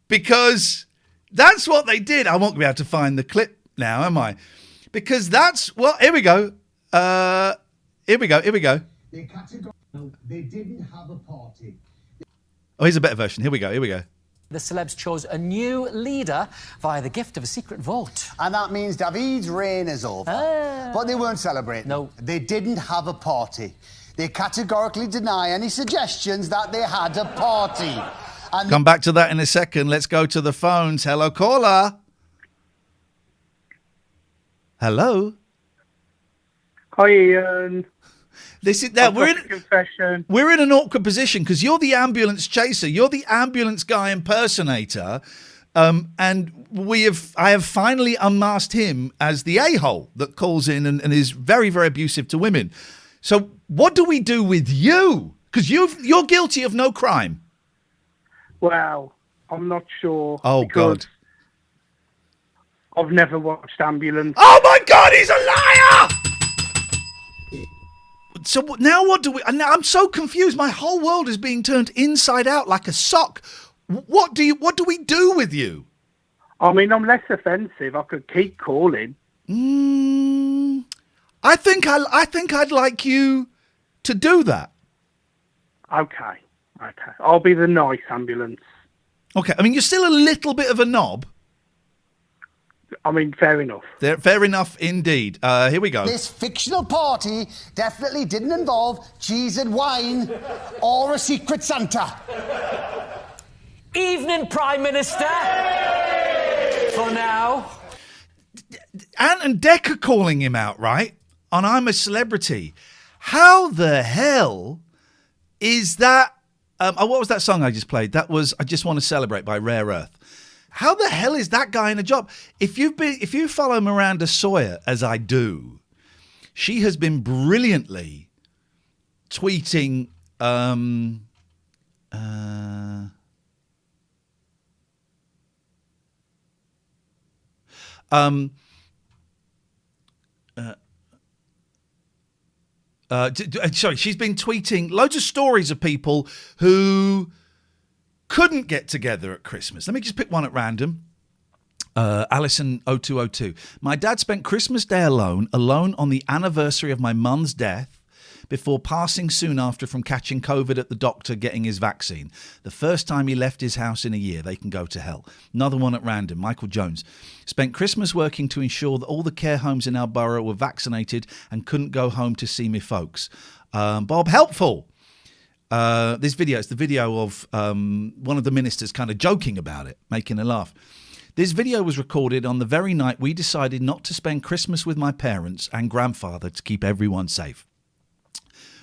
because that's what they did. I won't be able to find the clip now, am I? Because that's, well, here we go. Here we go. They didn't have a party. Oh, here's a better version. Here we go. The celebs chose a new leader via the gift of a secret vote. And that means David's reign is over. But they weren't celebrating. No. They didn't have a party. They categorically deny any suggestions that they had a party. And Come back to that in a second. Let's go to the phones. Hello, caller. Hello. Hi, Ian. This is now we're in confession. We're in an awkward position because you're the ambulance chaser. You're the ambulance guy impersonator, and I have finally unmasked him as the a-hole that calls in and is very, very abusive to women. So what do we do with you? Because you're guilty of no crime. Well, I'm not sure. Oh God. I've never watched Ambulance. Oh my God, he's a liar! So now what do we... I'm so confused. My whole world is being turned inside out like a sock. What do we do with you? I mean, I'm less offensive. I could keep calling. I think I'd like you to do that. Okay. I'll be the nice ambulance. Okay. I mean, you're still a little bit of a knob. I mean, fair enough. Fair enough indeed. Here we go. this fictional party definitely didn't involve cheese and wine or a secret Santa. Evening, Prime Minister. For now. Ant and Dec are calling him out, right? On I'm a Celebrity. How the hell is that? What was that song I just played? That was I Just Want to Celebrate by Rare Earth. How the hell is that guy in a job? If you follow Miranda Sawyer, as I do, she has been brilliantly tweeting sorry, she's been tweeting loads of stories of people who couldn't get together at Christmas. Let me just pick one at random. Alison0202. My dad spent Christmas Day alone on the anniversary of my mum's death before passing soon after from catching COVID at the doctor getting his vaccine. The first time he left his house in a year. They can go to hell. Another one at random. Michael Jones. Spent Christmas working to ensure that all the care homes in our borough were vaccinated and couldn't go home to see me folks. Bob Helpful. It's the video of one of the ministers kind of joking about it, making a laugh. This video was recorded on the very night we decided not to spend Christmas with my parents and grandfather to keep everyone safe.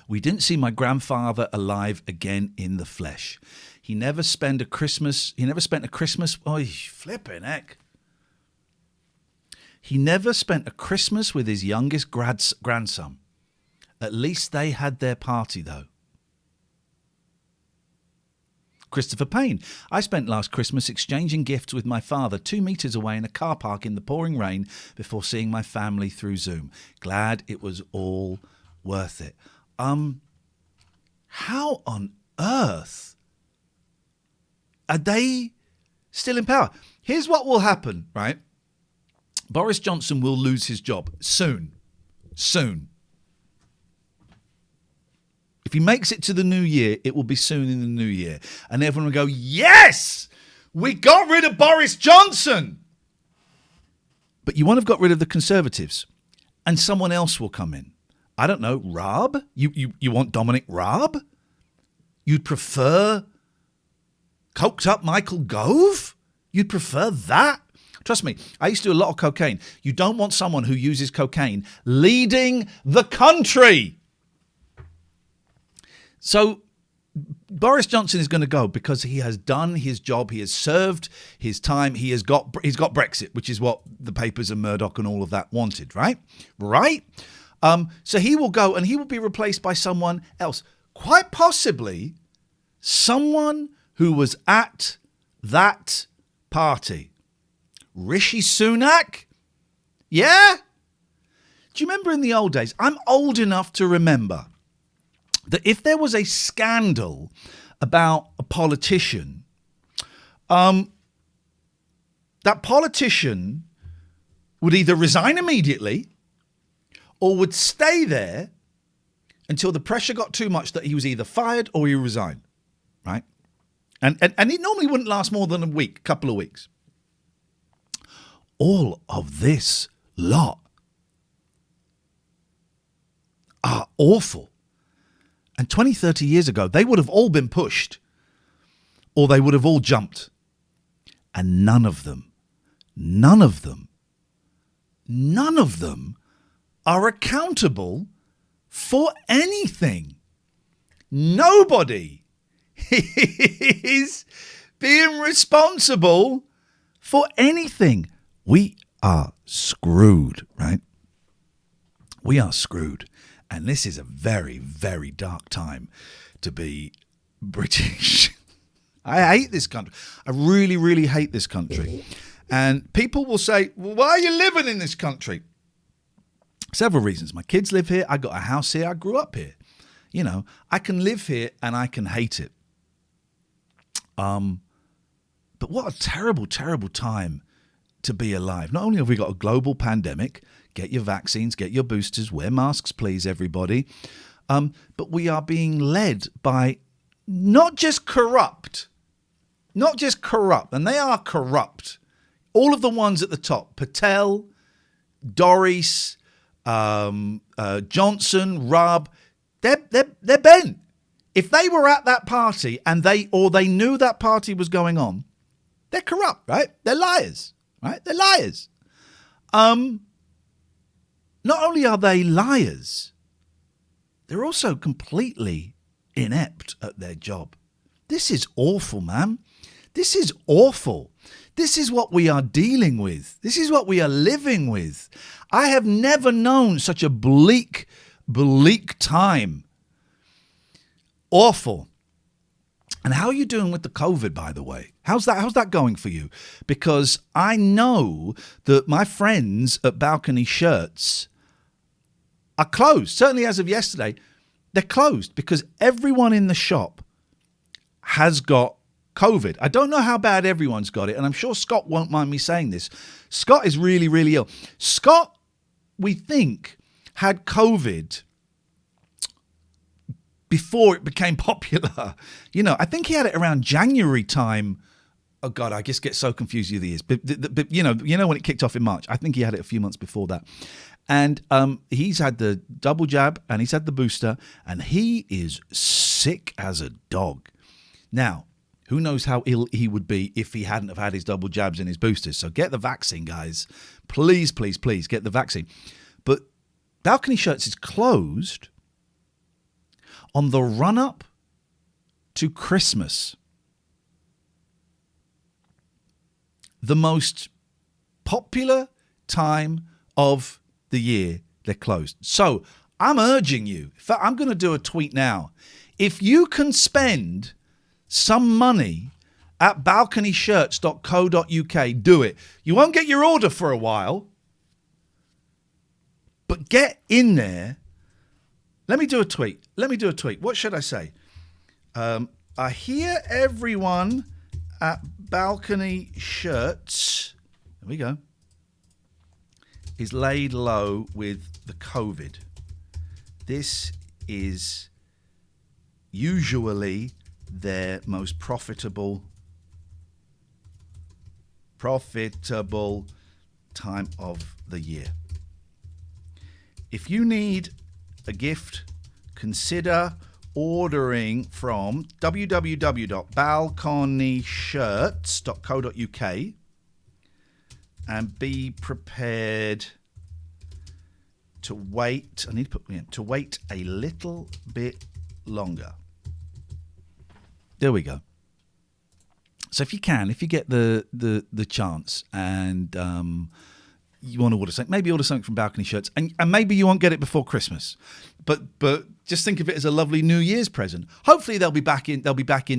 We didn't see my grandfather alive again in the flesh. He never spent a Christmas. Oh, flipping heck. He never spent a Christmas with his youngest grandson. At least they had their party, though. Christopher Payne. I spent last Christmas exchanging gifts with my father 2 meters away in a car park in the pouring rain before seeing my family through Zoom. Glad it was all worth it. How on earth are they still in power? Here's what will happen, right? Boris Johnson will lose his job soon. If he makes it to the new year, it will be soon in the new year. And everyone will go, yes, we got rid of Boris Johnson. But you won't have got rid of the Conservatives. And someone else will come in. I don't know, Raab? You want Dominic Raab? You'd prefer coked up Michael Gove? You'd prefer that? Trust me, I used to do a lot of cocaine. You don't want someone who uses cocaine leading the country. So Boris Johnson is going to go because he has done his job. He has served his time. He's got Brexit, which is what the papers and Murdoch and all of that wanted, right? Right? So he will go and he will be replaced by someone else. Quite possibly someone who was at that party. Rishi Sunak? Yeah? Do you remember in the old days? I'm old enough to remember that if there was a scandal about a politician, that politician would either resign immediately or would stay there until the pressure got too much that he was either fired or he resigned, right? And it normally wouldn't last more than a week, couple of weeks. All of this lot are awful. And 20, 30 years ago, they would have all been pushed or they would have all jumped. And none of them are accountable for anything. Nobody is being responsible for anything. We are screwed, right? We are screwed. And this is a very, very dark time to be British. I hate this country. I really, really hate this country. And people will say, well, why are you living in this country? Several reasons. My kids live here. I got a house here. I grew up here. You know, I can live here and I can hate it. But what a terrible, terrible time to be alive. Not only have we got a global pandemic, get your vaccines, get your boosters, wear masks, please, everybody. But we are being led by not just corrupt, and they are corrupt. All of the ones at the top, Patel, Doris, Johnson, Rubb, they're bent. If they were at that party and they knew that party was going on, they're corrupt, right? They're liars, right? They're liars. Not only are they liars, they're also completely inept at their job. This is awful, man. This is awful. This is what we are dealing with. This is what we are living with. I have never known such a bleak time. Awful. And how are you doing with the COVID, by the way? How's that going for you? Because I know that my friends at Balcony Shirts are closed. Certainly as of yesterday, they're closed because everyone in the shop has got COVID. I don't know how bad everyone's got it, and I'm sure Scott won't mind me saying this. Scott is really, really ill. Scott, we think, had COVID before it became popular. You know, I think he had it around January time. Oh, God, I just get so confused with the years. But you know when it kicked off in March. I think he had it a few months before that. And he's had the double jab and he's had the booster, and he is sick as a dog. Now, who knows how ill he would be if he hadn't have had his double jabs and his boosters. So get the vaccine, guys. Please, please, please get the vaccine. But Balcony Shirts is closed on the run-up to Christmas. The most popular time of the year, they're closed. So I'm urging you, in fact, I'm going to do a tweet now. If you can spend some money at balconyshirts.co.uk, do it. You won't get your order for a while, but get in there. Let me do a tweet. What should I say? I hear everyone at Balcony Shirts, there we go, is laid low with the COVID. This is usually their most profitable time of the year. If you need a gift, consider ordering from www.balconyshirts.co.uk and be prepared to wait. I need to put to wait a little bit longer. There we go. So if you get the chance, and you want to order something, maybe order something from Balcony Shirts, and maybe you won't get it before Christmas, but just think of it as a lovely New Year's present. Hopefully they'll be back in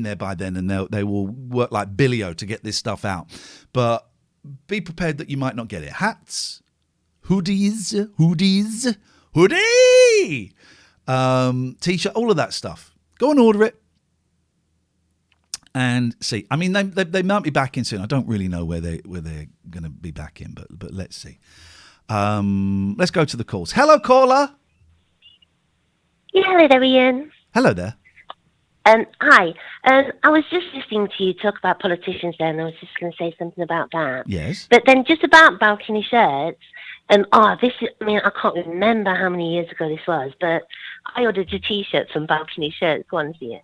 there by then, and they will work like Billy-O to get this stuff out. But be prepared that you might not get it. Hats, hoodies, hoodie, t-shirt, all of that stuff. Go and order it and see. I mean, they might be back in soon. I don't really know where they're going to be back in, but let's see. Let's go to the calls. Hello, caller. Yeah, hello there, Iain. Hello there. Hi. I was just listening to you talk about politicians there, and I was just going to say something about that. Yes. But then just about Balcony Shirts, I can't remember how many years ago this was, but I ordered a T-shirt from Balcony Shirts once year.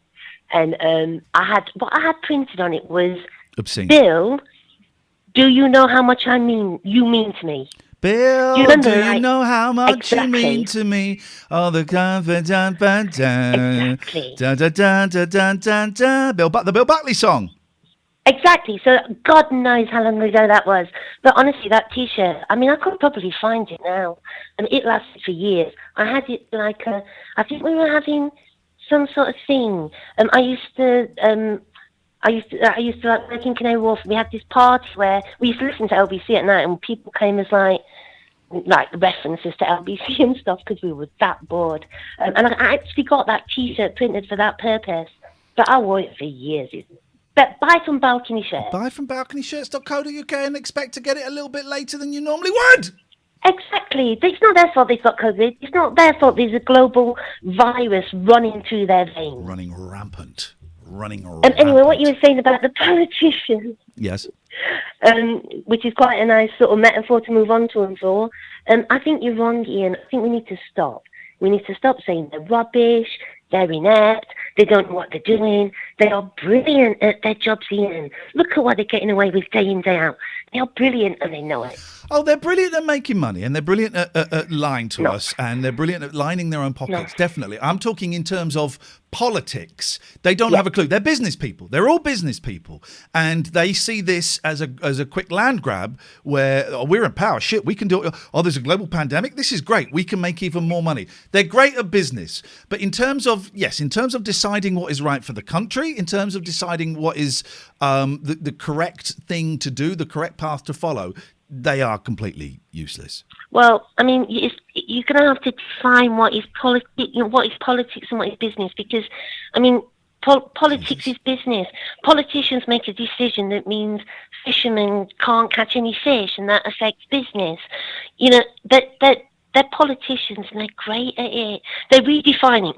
And what I had printed on it was, obscene. Bill, do you know how much you mean to me? Bill, do you know how much you mean to me? All the confidence, exactly. The Bill Buckley song. Exactly. So God knows how long ago that was. But honestly, that T-shirt, I could probably find it now. And it lasted for years. I had it I think we were having some sort of thing. I used to like work in Canary Wharf. We had this party where we used to listen to LBC at night, and people came as like references to LBC and stuff because we were that bored. And I actually got that T-shirt printed for that purpose, but I wore it for years. But buy from Balcony Shirts. Buy from balconyshirts.co.uk and expect to get it a little bit later than you normally would. Exactly. It's not their fault they've got COVID. It's not their fault there's a global virus running through their veins. Running rampant. Anyway, what you were saying about the politicians. Yes. Which is quite a nice sort of metaphor to move on to and for. I think you're wrong, Iain. I think we need to stop. We need to stop saying they're rubbish, they're inept, they don't know what they're doing. They are brilliant at their jobs, Iain. Look at what they're getting away with day in, day out. They are brilliant and they know it. Oh, they're brilliant at making money, and they're brilliant at lying to us, and they're brilliant at lining their own pockets, definitely. I'm talking in terms of politics. They don't have a clue. They're business people. They're all business people. And they see this as a quick land grab where we're in power. Shit, we can do it. Oh, there's a global pandemic. This is great. We can make even more money. They're great at business. But in terms of deciding what is right for the country, in terms of deciding what is the correct thing to do, the correct path to follow, they are completely useless. Well, you're going to have to define what is politics and what is business, because, politics is business. Politicians make a decision that means fishermen can't catch any fish, and that affects business. They're politicians, and they're great at it. They're redefining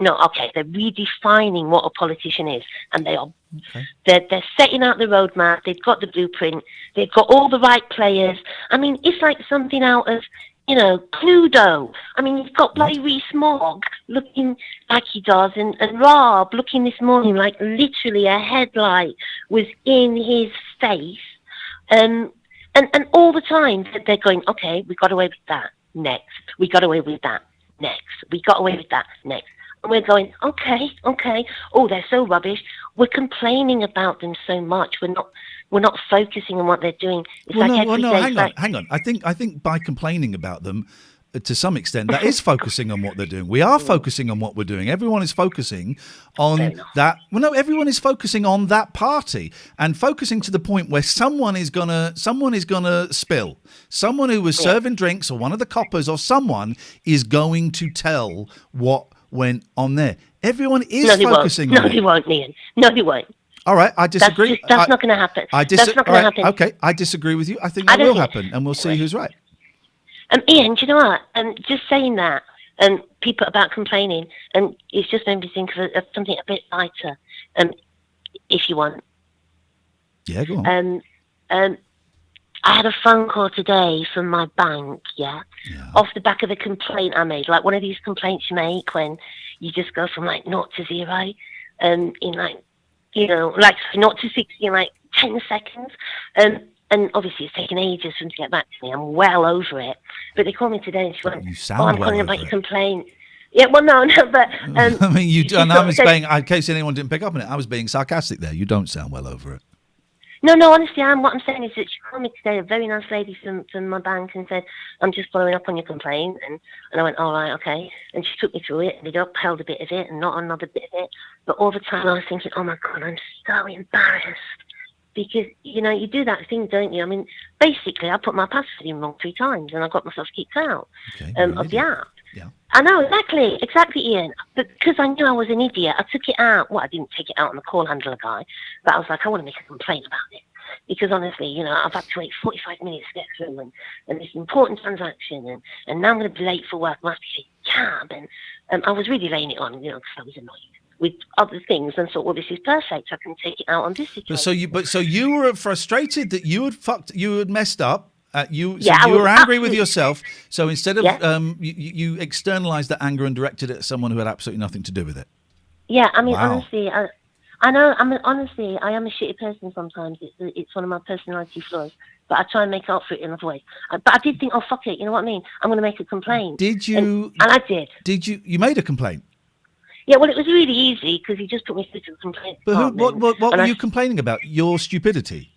what a politician is, and they are. Okay. They're setting out the roadmap. They've got the blueprint. They've got all the right players. It's like something out of, Cluedo. You've got bloody Rees-Mogg looking like he does, and Rob looking this morning like literally a headlight was in his face, and all the time they're going, okay, we got away with that. Next, we got away with that. Next, we got away with that. Next, and we're going, okay. Oh, they're so rubbish. We're complaining about them so much. We're not focusing on what they're doing. It's hang on. I think by complaining about them, to some extent, that is focusing on what they're doing. We are focusing on what we're doing. Everyone is focusing on that. Well, no, everyone is focusing on that party and focusing to the point where someone is gonna spill. Someone who was serving drinks, or one of the coppers, or someone is going to tell what went on there. Everyone is focusing on it. No, they won't, Iain. No, they won't. All right, I disagree. That's not going to happen. That's not going to happen. Okay, I disagree with you. I think that will happen, and we'll see who's right. Iain, do you know what? Just saying that, people about complaining, and it's just made me think of something a bit lighter, if you want. Yeah, go on. I had a phone call today from my bank, off the back of a complaint I made, like one of these complaints you make when you just go from 0 to 0, in 0 to 60 in 10 seconds. And obviously it's taken ages for them to get back to me. I'm well over it. But they called me today and she went, I'm calling about your complaint. Yeah, well, no, but... I was being, in case anyone didn't pick up on it, I was being sarcastic there. You don't sound well over it. No, honestly, what I'm saying is that she called me today, a very nice lady from my bank, and said, I'm just following up on your complaint. And I went, all right, okay. And she took me through it, and it upheld a bit of it and not another bit of it. But all the time I was thinking, oh my God, I'm so embarrassed. Because, you do that thing, don't you? I mean, basically, I put my password in wrong 3 times, and I got myself kicked out of the app. Yeah. I know, exactly, Ian. But because I knew I was an idiot, I took it out. Well, I didn't take it out on the call handler guy, but I was like, I want to make a complaint about it. Because honestly, I've had to wait 45 minutes to get through, and this important transaction, and now I'm going to be late for work. I have to get a cab, and I was really laying it on, because I was annoyed with other things, and thought, well, this is perfect. I can take it out on this situation. So you were frustrated that you had messed up. You I were was angry with absolutely- yourself. So instead of you externalized that anger and directed it at someone who had absolutely nothing to do with it. Yeah, I mean, Wow. honestly, I know. I mean, honestly, I am a shitty person sometimes. It's one of my personality flaws. But I try and make up for it in other ways. But I did think, oh fuck it, you know what I mean? I'm going to make a complaint. Did you? And I did. Did you? You made a complaint. Yeah, well, it was really easy because he just put me through to the complaint But department. what were And you complaining about? Your stupidity.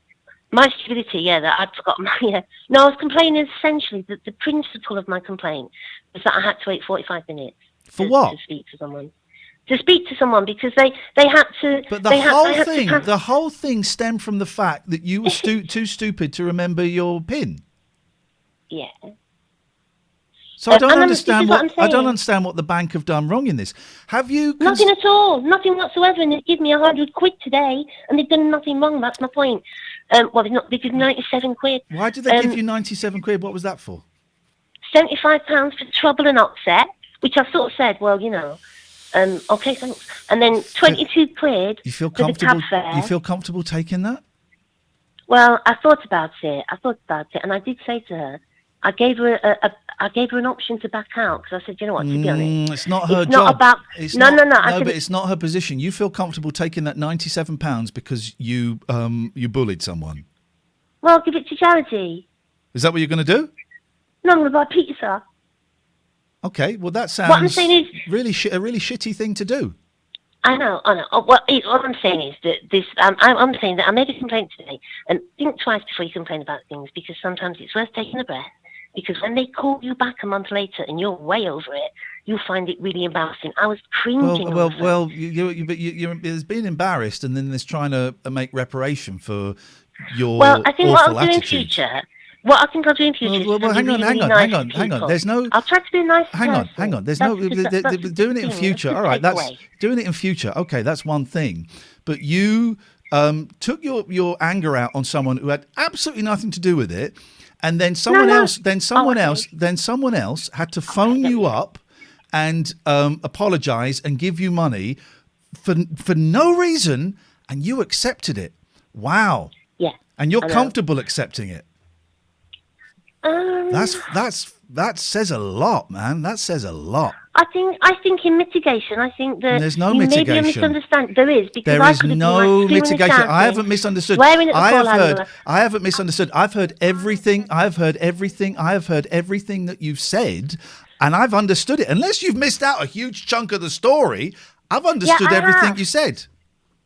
My stupidity, yeah, that I'd forgotten my... Yeah. No, I was complaining essentially that the principle of my complaint was that I had to wait 45 minutes. For what? To speak to someone. To speak to someone because they had to... But they the whole thing stemmed from the fact that you were too stupid to remember your PIN. Yeah. So I don't and understand this is what I'm I don't saying. understand what the bank have done wrong in this. Have you? Nothing at all. Nothing whatsoever. And they give me 100 quid today, and they've done nothing wrong. That's my point. Well, they give 97 quid. Why did they give you 97 quid? What was that for? £75 for trouble and upset, which I sort of said, well, okay, thanks. And then 22 quid You feel for the comfortable? cab fare. You feel comfortable taking that? Well, I thought about it, and I did say to her, I gave her an option to back out because I said, you know what, to be honest, It's not her job. Not about, no. But it's not her position. You feel comfortable taking that £97 because you bullied someone. Well, give it to charity. Is that what you're going to do? No, I'm going to buy pizza. Okay, well that sounds What I'm saying is, a really shitty thing to do. I know. What I'm saying is that this. I'm saying that I made a complaint today, and think twice before you complain about things because sometimes it's worth taking a breath. Because when they call you back a month later and you're way over it, you'll find it really embarrassing. I was cringing. Well, there's being embarrassed, and then there's trying to make reparation for your. Well, I think what I'll do in attitude. future. What I think I'll do in future is hang on. There's no. I'll try to be a nice Hang on. There's no doing it in thing. future. All right, that's doing it in future. Okay, that's one thing. But you took your anger out on someone who had absolutely nothing to do with it, and then someone else had to phone you up and apologise and give you money for no reason, and you accepted it. Wow. Yeah. And you're comfortable accepting it. That says a lot, man. That says a lot. I think in mitigation, I think that there's no maybe mitigation. a misunderstanding. There is because There I is could have no been like mitigation. I haven't misunderstood. I haven't misunderstood. I've heard everything. I have heard everything that you've said, and I've understood it. Unless you've missed out a huge chunk of the story, I've understood everything you said.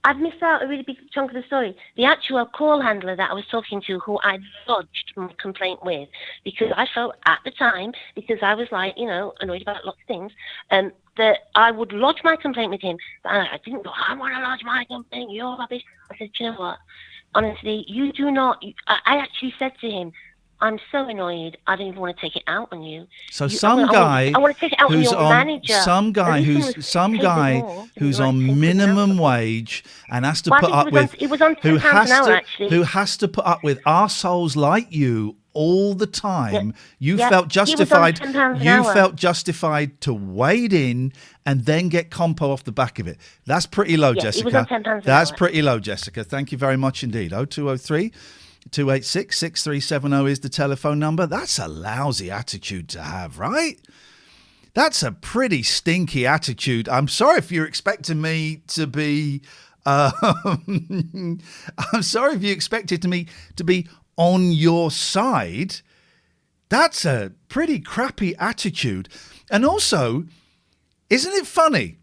I've missed out a really big chunk of the story. The actual call handler that I was talking to, who I lodged my complaint with, because I felt at the time, because I was like, annoyed about lots of things, that I would lodge my complaint with him. But I didn't go, I want to lodge my complaint, you're rubbish. I said, you know what? Honestly, you do not. I actually said to him, I'm so annoyed. I don't even want to take it out on you. So some guy I want to take it out on your manager. Some guy who's on minimum wage and has to put up with who has to put up with arseholes like you all the time. You felt justified. You felt justified to wade in and then get compo off the back of it. That's pretty low, Jessica. It was on £10 That's pretty low, Jessica. Thank you very much indeed. 0203 286 6370 is the telephone number. That's a lousy attitude to have, right? That's a pretty stinky attitude. I'm sorry if you're expecting me to be. I'm sorry if you expected me to be on your side. That's a pretty crappy attitude. And also, isn't it funny?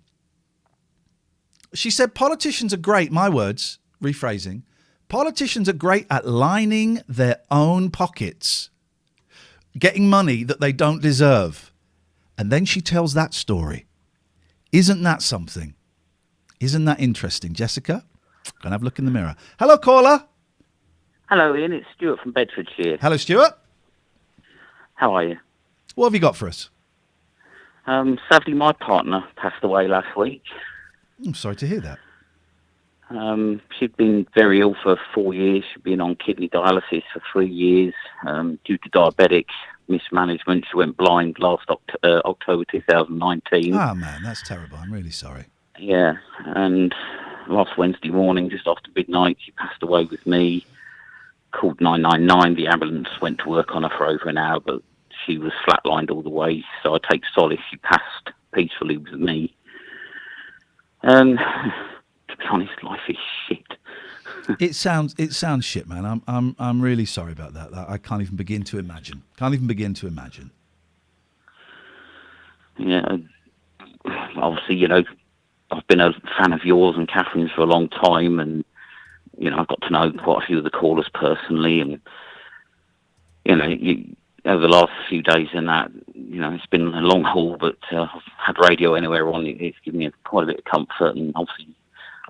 She said politicians are great, my words, rephrasing. Politicians are great at lining their own pockets, getting money that they don't deserve. And then she tells that story. Isn't that something? Isn't that interesting? Jessica, go and have a look in the mirror. Hello, caller. Hello, Ian. It's Stuart from Bedfordshire. Hello, Stuart. How are you? What have you got for us? Sadly, my partner passed away last week. I'm sorry to hear that. She'd been very ill for 4 years. She'd been on kidney dialysis for 3 years. Due to diabetic mismanagement, she went blind last October 2019. Ah, man, that's terrible. I'm really sorry. Yeah, and last Wednesday morning, just after midnight, she passed away with me. Called 999. The ambulance went to work on her for over an hour, but she was flatlined all the way. So I take solace she passed peacefully with me. And to be honest, life is shit. It sounds shit, man. I'm really sorry about that. I can't even begin to imagine. Yeah, obviously, you know, I've been a fan of yours and Catherine's for a long time, and you know, I've got to know quite a few of the callers personally, and you know, over the last few days and that, you know, it's been a long haul, but I've had radio anywhere on. It's given me quite a bit of comfort, and obviously,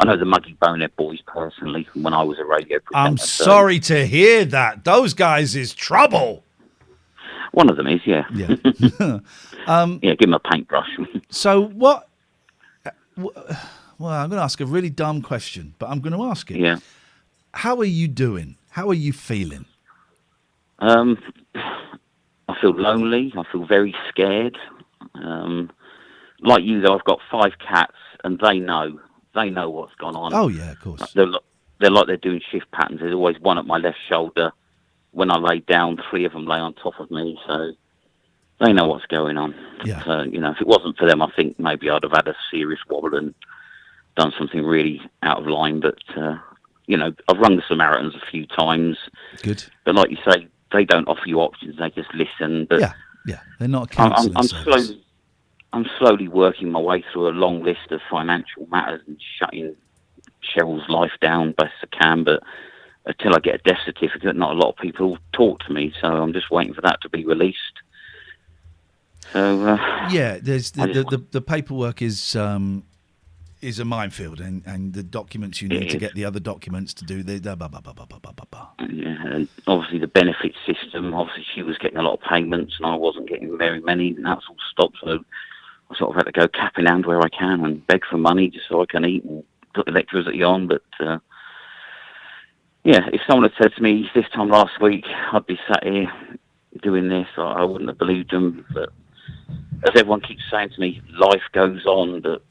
I know the Muggy Bonehead boys personally from when I was a radio presenter. I'm sorry to hear that. Those guys is trouble. One of them is, yeah. Yeah. Yeah, give him a paintbrush. So what? Well, I'm going to ask a really dumb question, but I'm going to ask it. Yeah. How are you doing? How are you feeling? I feel lonely. I feel very scared. Like you, though, I've got 5 cats, and they know what's gone on. Oh yeah, of course. They're like they're doing shift patterns. There's always one at my left shoulder. When I lay down, 3 of them lay on top of me, so they know what's going on. Yeah. So, you know, if it wasn't for them, I think maybe I'd have had a serious wobble and done something really out of line. But, you know, I've rung the Samaritans a few times. Good. But like you say, they don't offer you options. They just listen. But yeah, they're not a counselling service. I'm slowly working my way through a long list of financial matters and shutting Cheryl's life down best I can. But until I get a death certificate, not a lot of people talk to me. So I'm just waiting for that to be released. So yeah, there's the paperwork is a minefield, and the documents you need to get the other documents to do the yeah, and obviously the benefit system. Obviously, she was getting a lot of payments, and I wasn't getting very many, and that's all stopped. So I sort of had to go cap in hand where I can and beg for money just so I can eat and put electricity on. But yeah, if someone had said to me this time last week I'd be sat here doing this, I wouldn't have believed them. But as everyone keeps saying to me, life goes on, but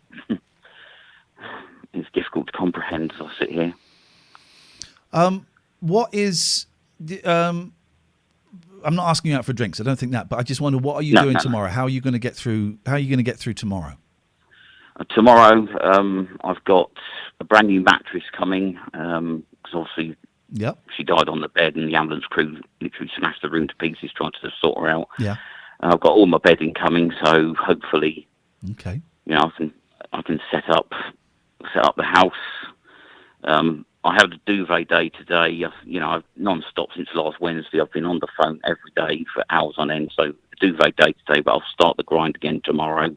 it's difficult to comprehend as I sit here. What is I'm not asking you out for drinks. I don't think that, but I just wonder, what are you doing tomorrow? How are you going to get through? How are you going to get through tomorrow? Tomorrow, I've got a brand new mattress coming because obviously, she died on the bed, and the ambulance crew literally smashed the room to pieces trying to sort her out. Yeah. I've got all my bedding coming, so hopefully, okay, you know, I can set up the house. I had a duvet day today. You know, I've non-stop since last Wednesday. I've been on the phone every day for hours on end. So a duvet day today, but I'll start the grind again tomorrow.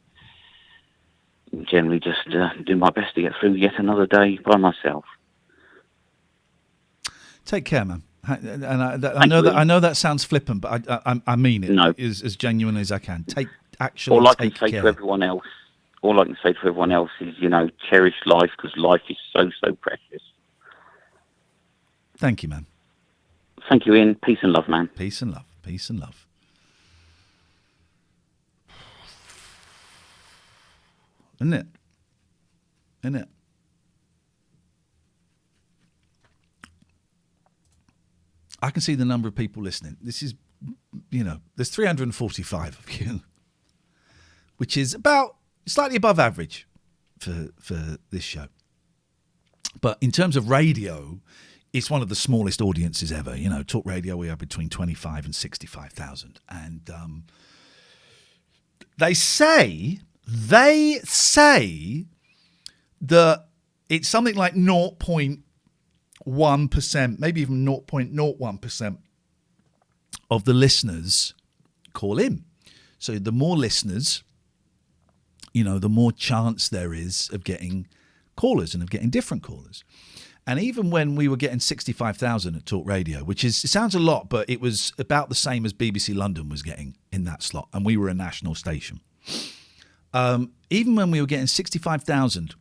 And generally, just do my best to get through yet another day by myself. Take care, man. And I know that sounds flippant, but I mean it as genuine as I can. Take action. All I can say to everyone else is, you know, cherish life, because life is so precious. Thank you, man. Thank you, Ian. Peace and love, man. Peace and love. Peace and love. Isn't it? Isn't it? I can see the number of people listening. This is, you know, there's 345 of you, which is about slightly above average for this show. But in terms of radio, it's one of the smallest audiences ever. You know, talk radio, we are between 25 and 65,000. And they say that it's something like 0.1% 1%, maybe even 0.01% of the listeners call in. So the more listeners, the more chance there is of getting callers and of getting different callers. And even when we were getting 65,000 at Talk Radio, it sounds a lot, but it was about the same as BBC London was getting in that slot, and we were a national station. Even when we were getting 65,000,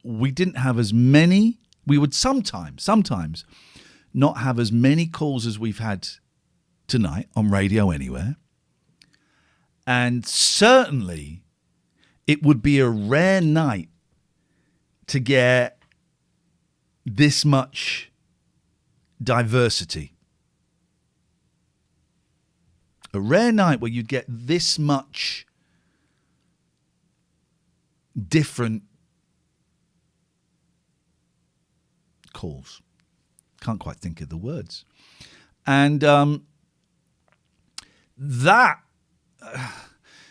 we didn't have as many. We would sometimes not have as many calls as we've had tonight on Radio Anywhere. And certainly it would be a rare night to get this much diversity. A rare night where you'd get this much different calls. Can't quite think of the words. And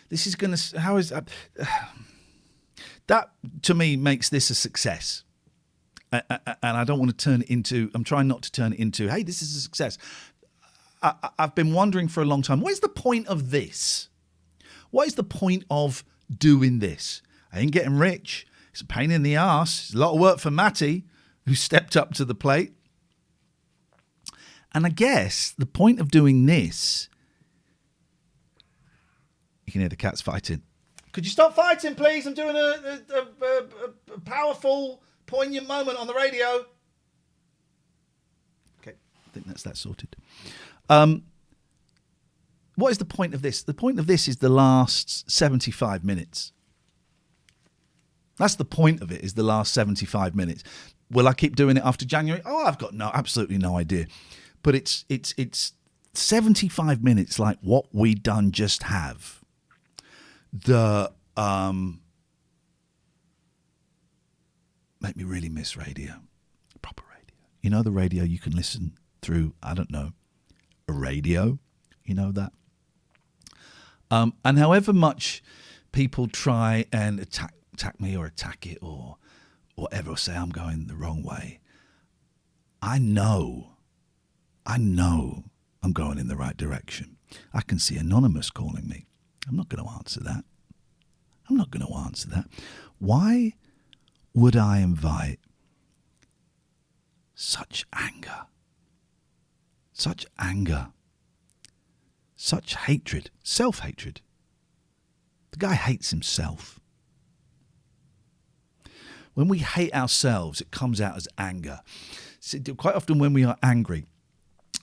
this is going to, how is that? That to me makes this a success. And I don't want to turn it into, I'm trying not to turn it into, hey, this is a success. I've been wondering for a long time, what is the point of this? What is the point of doing this? I ain't getting rich. It's a pain in the arse. It's a lot of work for Matty, who stepped up to the plate. And I guess the point of doing this, you can hear the cats fighting. Could you stop fighting, please? I'm doing a powerful, poignant moment on the radio. Okay, I think that's that sorted. What is the point of this? The point of this is the last 75 minutes. That's the point of it, is the last 75 minutes. Will I keep doing it after January? Oh, I've got absolutely no idea. But it's 75 minutes like what we done just have. The make me really miss radio. Proper radio. You know the radio you can listen through, I don't know, a radio? You know that? And however much people try and attack me or attack it or whatever, or say I'm going the wrong way, I know I'm going in the right direction. I can see Anonymous calling me. I'm not going to answer that. Why would I invite such anger, such hatred, self-hatred? The guy hates himself. When we hate ourselves, it comes out as anger. So quite often when we are angry,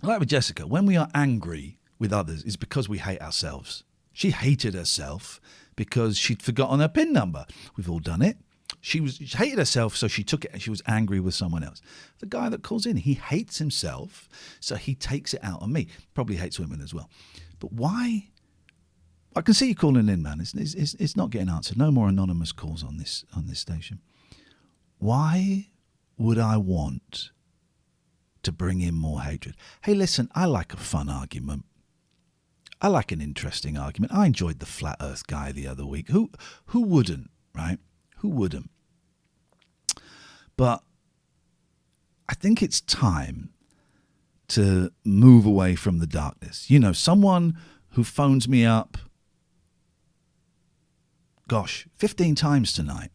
like with Jessica, when we are angry with others, it's because we hate ourselves. She hated herself because she'd forgotten her PIN number. We've all done it. She hated herself, so she took it and she was angry with someone else. The guy that calls in, he hates himself, so he takes it out on me. Probably hates women as well. But why? I can see you calling in, man. It's not getting answered. No more anonymous calls on this station. Why would I want to bring in more hatred? Hey, listen, I like a fun argument. I like an interesting argument. I enjoyed the flat earth guy the other week. Who wouldn't, right? Who wouldn't? But I think it's time to move away from the darkness. You know, someone who phones me up, 15 times tonight.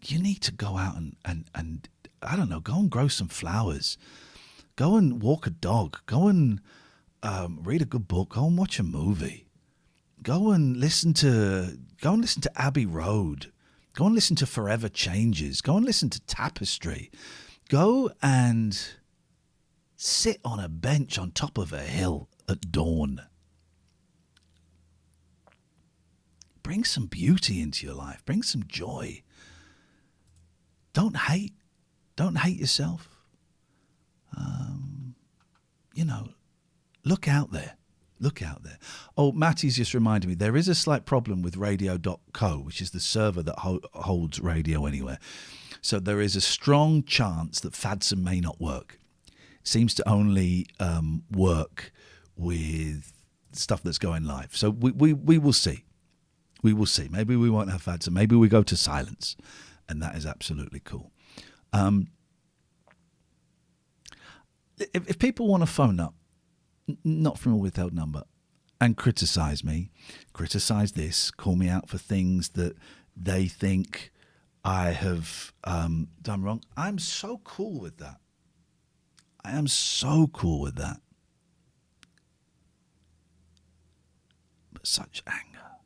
You need to go out and I don't know, go and grow some flowers. Go and walk a dog. Go and read a good book. Go and watch a movie. Go and listen to Abbey Road. Go and listen to Forever Changes. Go and listen to Tapestry. Go and sit on a bench on top of a hill at dawn. Bring some beauty into your life. Bring some joy. Don't hate. Don't hate yourself. Look out there. Look out there. Oh, Matty's just reminded me, there is a slight problem with radio.co, which is the server that holds Radio Anywhere. So there is a strong chance that FADSM may not work. It seems to only work with stuff that's going live. So we will see. We will see. Maybe we won't have FADSM. Maybe we go to silence. and that is absolutely cool. If people want to phone up, not from a withheld number, and criticise me, criticise this, call me out for things that they think I have done wrong, I'm so cool with that. I am so cool with that. But such anger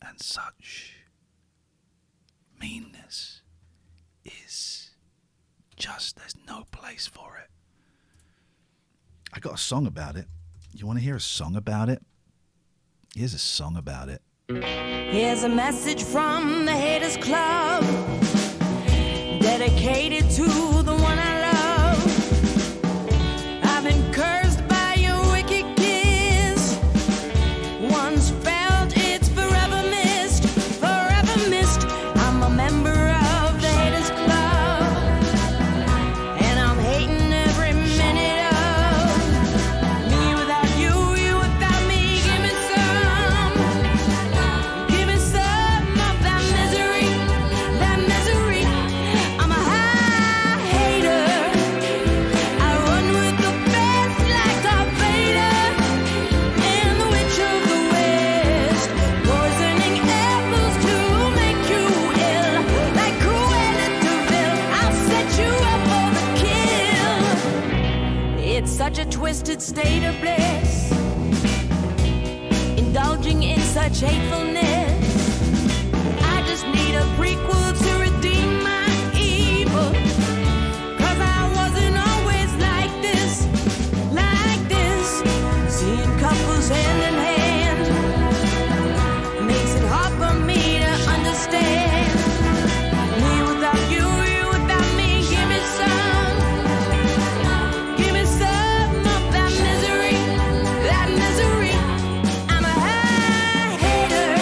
and such meanness is just, there's no place for it. I got a song about it. You want to hear a song about it? Here's a song about it. Here's a message from the Haters Club, dedicated to the one I love. I've been cursed by your wicked kiss. Once felt, it's forever missed, forever missed. I'm a member of the Haters Club, and I'm hating every minute of me without you, you without me. Give me some of that misery, that misery. I'm a high hater. I run with the best like Darth Vader and the Witch of the West, poisoning apples to make you ill, like Cruella de Vil. I'll set you up for the kill. It's such a twisted state of bliss, indulging in such hatefulness. I just need a prequel to redeem my evil, 'cause I wasn't always like this, like this. Seeing couples hand in hand makes it hard for me to understand. Me without you, you without me. Give me some of that misery, that misery. I'm a high hater.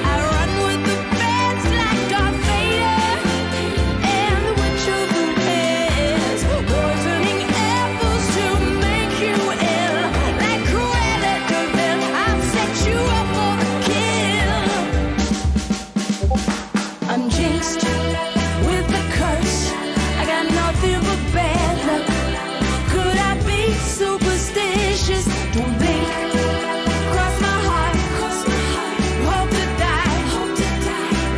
I run with the best like Darth Vader and the Witch of the West, poisoning apples to make you ill, like Cruella de Vil. I'll set you up for the kill. I'm jinxed with the curse. I got nothing but bad luck. Could I be superstitious? Don't think. Cross my heart. Hope to die.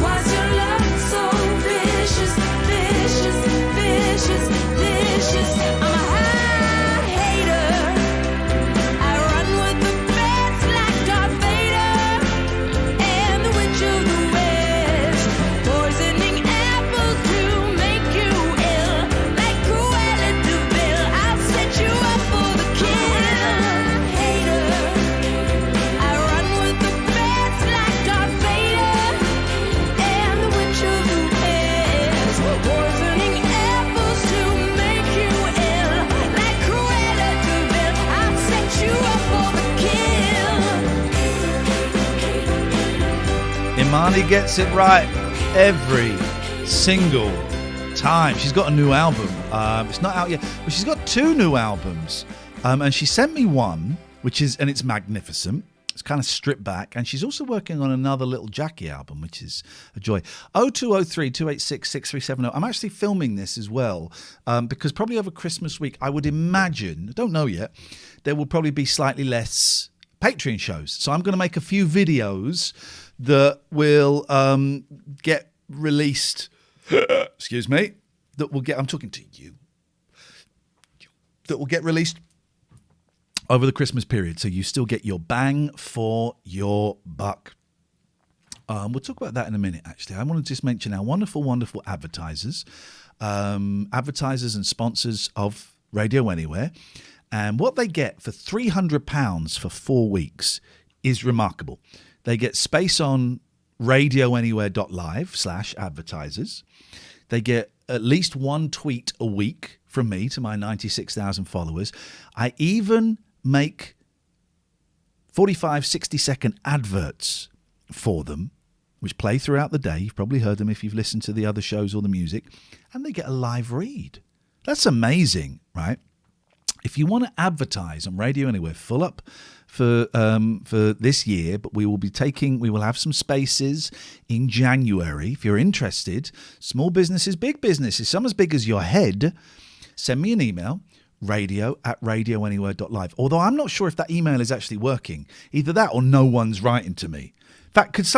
Why's your love so vicious, vicious, vicious, vicious? I'm a high hater. I run with the best like Darth Vader and the Witch of the West, poisoning apples to make you ill, like Cruella de Vil. I'll set you up for the kill. Hater. I run with the best like Darth Vader and the Witch of the West, poisoning apples to make you ill, like Cruella de Vil. I'll set you up for the kill. Imani gets it right every single time. She's got a new album. It's not out yet, but she's got 2 new albums. And she sent me one, and it's magnificent. It's kind of stripped back. And she's also working on another Little Jackie album, which is a joy. 0203 286 6370. I'm actually filming this as well, because probably over Christmas week, I would imagine, I don't know yet, there will probably be slightly less Patreon shows. So I'm going to make a few videos that will get released. Excuse me. That will get, I'm talking to you. That will get released over the Christmas period. So you still get your bang for your buck. We'll talk about that in a minute, actually. I want to just mention our wonderful, wonderful advertisers. Advertisers and sponsors of Radio Anywhere. And what they get for £300 for 4 weeks is remarkable. They get space on radioanywhere.live/advertisers. They get at least 1 tweet a week from me to my 96,000 followers. I even make 45, 60-second adverts for them, which play throughout the day. You've probably heard them if you've listened to the other shows or the music. And they get a live read. That's amazing, right? If you want to advertise on Radio Anywhere, fill up for this year, but we will have some spaces in January. If you're interested, small businesses, big businesses, some as big as your head, send me an email, radio@radioanywhere.live. Although I'm not sure if that email is actually working. Either that or no one's writing to me. In fact, could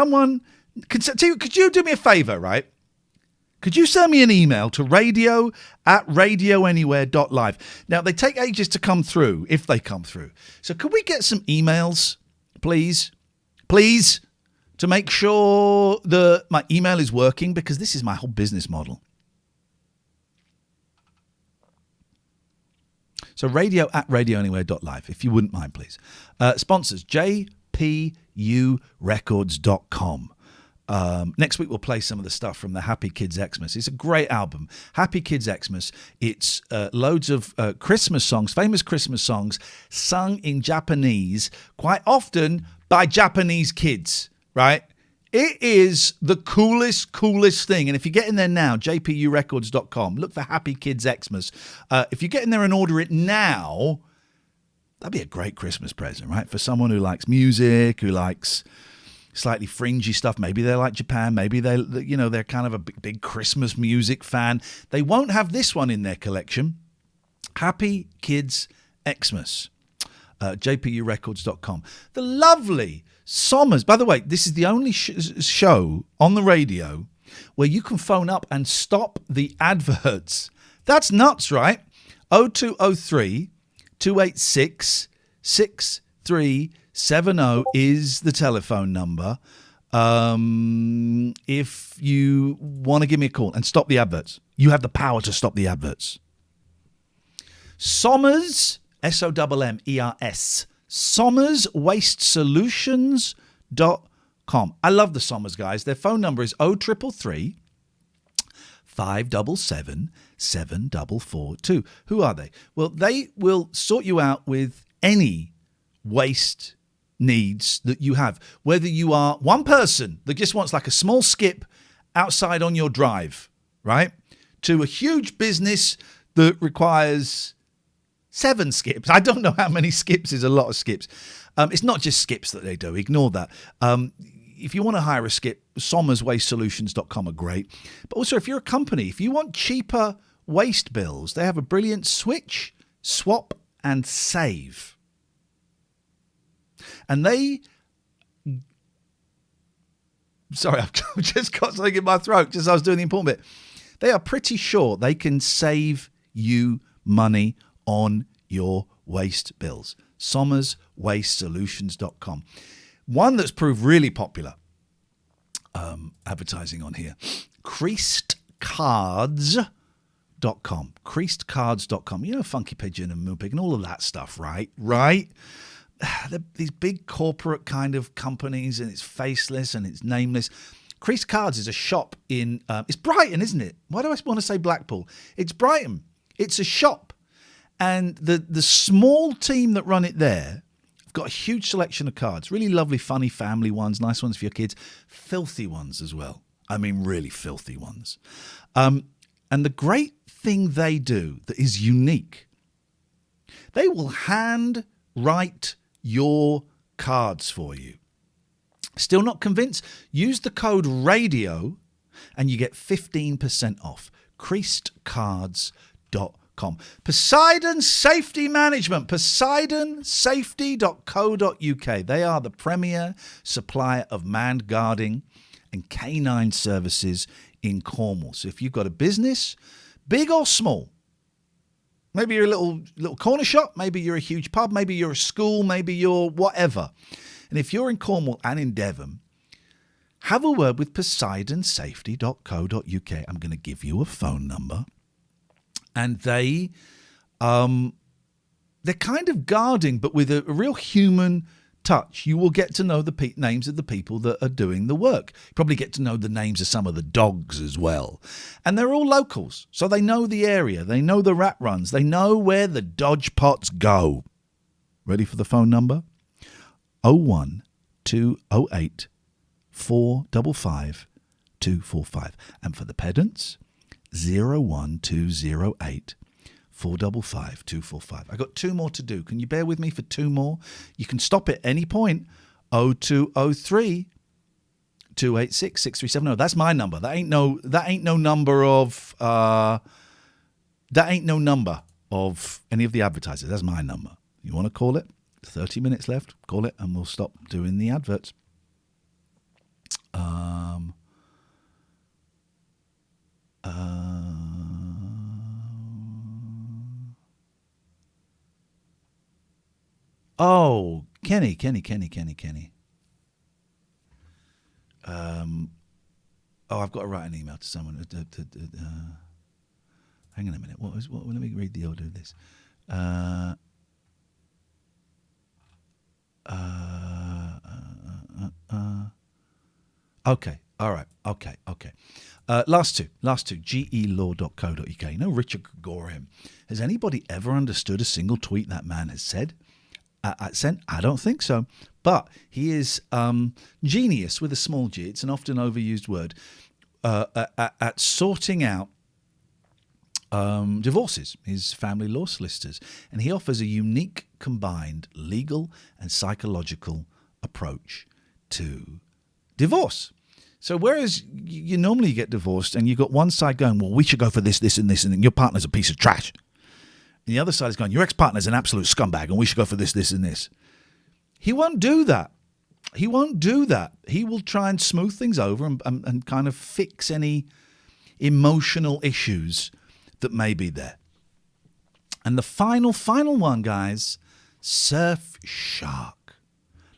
you do me a favour, right? Could you send me an email to radio@radioanywhere.live? Now, they take ages to come through, if they come through. So could we get some emails, please? Please, to make sure that my email is working, because this is my whole business model. So radio@radioanywhere.live, if you wouldn't mind, please. Sponsors, jpurecords.com. Next week we'll play some of the stuff from the Happy Kids Xmas. It's a great album, Happy Kids Xmas. It's loads of Christmas songs, famous Christmas songs, sung in Japanese, quite often by Japanese kids, right? It is the coolest thing. And if you get in there now, jpurecords.com, look for Happy Kids Xmas. If you get in there and order it now, that'd be a great Christmas present, right? For someone who likes music, who likes slightly fringy stuff. Maybe they like Japan. Maybe they're kind of a big Christmas music fan. They won't have this one in their collection. Happy Kids Xmas. jpurecords.com. The lovely Sommers. By the way, this is the only show on the radio where you can phone up and stop the adverts. That's nuts, right? 0203 286 6370 is the telephone number. If you want to give me a call and stop the adverts, you have the power to stop the adverts. Sommers, SOMMERS, SommersWasteSolutions.com. I love the Sommers guys. Their phone number is 0333 577 7442. Who are they? Well, they will sort you out with any waste needs that you have. Whether you are one person that just wants like a small skip outside on your drive, right? To a huge business that requires 7 skips. I don't know how many skips is a lot of skips. It's not just skips that they do. Ignore that. If you want to hire a skip, SommersWasteSolutions.com are great. But also, if you're a company, if you want cheaper waste bills, they have a brilliant switch, swap, and save. And they... Sorry, I've just got something in my throat just as I was doing the important bit. They are pretty sure they can save you money on your waste bills. SommersWasteSolutions.com. One that's proved really popular, advertising on here, CreasedCards.com. CreasedCards.com. You know, Funky Pigeon and Moonpig and all of that stuff, right? These big corporate kind of companies, and it's faceless and it's nameless. Creased Cards is a shop in, it's Brighton, isn't it? Why do I want to say Blackpool? It's Brighton. It's a shop. And the small team that run it there have got a huge selection of cards. Really lovely, funny family ones, nice ones for your kids. Filthy ones as well. I mean, really filthy ones. And the great thing they do that is unique, they will hand write your cards for you. Still not convinced? Use the code RADIO and you get 15% off. CreasedCards.com. Poseidon Safety Management, PoseidonSafety.co.uk. They are the premier supplier of manned guarding and canine services in Cornwall. So if you've got a business, big or small, maybe you're a little corner shop, maybe you're a huge pub, maybe you're a school, maybe you're whatever. And if you're in Cornwall and in Devon, have a word with PoseidonSafety.co.uk. I'm going to give you a phone number. And they're kind of guarding, but with a real human touch. You will get to know the names of the people that are doing the work. You probably get to know the names of some of the dogs as well. And they're all locals, so they know the area. They know the rat runs. They know where the dodge pots go. Ready for the phone number? 01208 455 245. And for the pedants, 01208 455 245. I got 2 more to do. Can you bear with me for 2 more? You can stop at any point. 0203 286 6370. That's my number. That ain't no number of any of the advertisers. That's my number. You want to call it? 30 minutes left. Call it, and we'll stop doing the adverts. Oh, Kenny. I've got to write an email to someone. Hang on a minute. What? Let me read the order of this. Okay. All right. Okay. Last two. gelaw.co.uk. No, Richard Gregorian. Has anybody ever understood a single tweet that man has said? Sent? I don't think so. But he is genius with a small g. It's an often overused word at sorting out divorces, his family law solicitors. And he offers a unique combined legal and psychological approach to divorce. So whereas you normally get divorced and you've got one side going, well, we should go for this, this, and this, and then your partner's a piece of trash. And the other side is going, your ex-partner's an absolute scumbag and we should go for this, this, and this. He won't do that. He will try and smooth things over and kind of fix any emotional issues that may be there. And the final one, guys, Surfshark.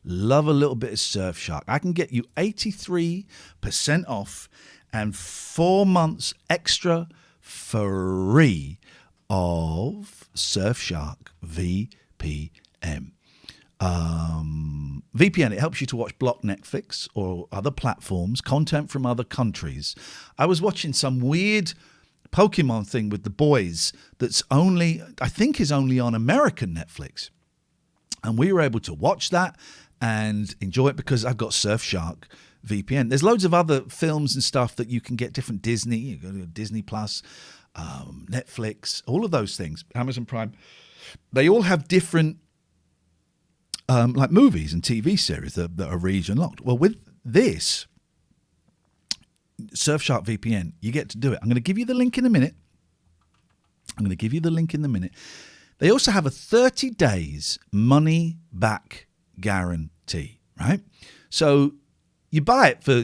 Love a little bit of Surfshark. I can get you 83% off and 4 months extra free of Surfshark VPN. VPN, it helps you to watch blocked Netflix or other platforms, content from other countries. I was watching some weird Pokemon thing with the boys that's I think is only on American Netflix. And we were able to watch that and enjoy it because I've got Surfshark VPN. There's loads of other films and stuff that you can get, different Disney, you go to Disney Plus, Netflix, all of those things, Amazon Prime. They all have different like movies and TV series that are region locked. Well, with this Surfshark VPN, you get to do it. I'm going to give you the link in a minute. They also have a 30 days money back guarantee, right? So you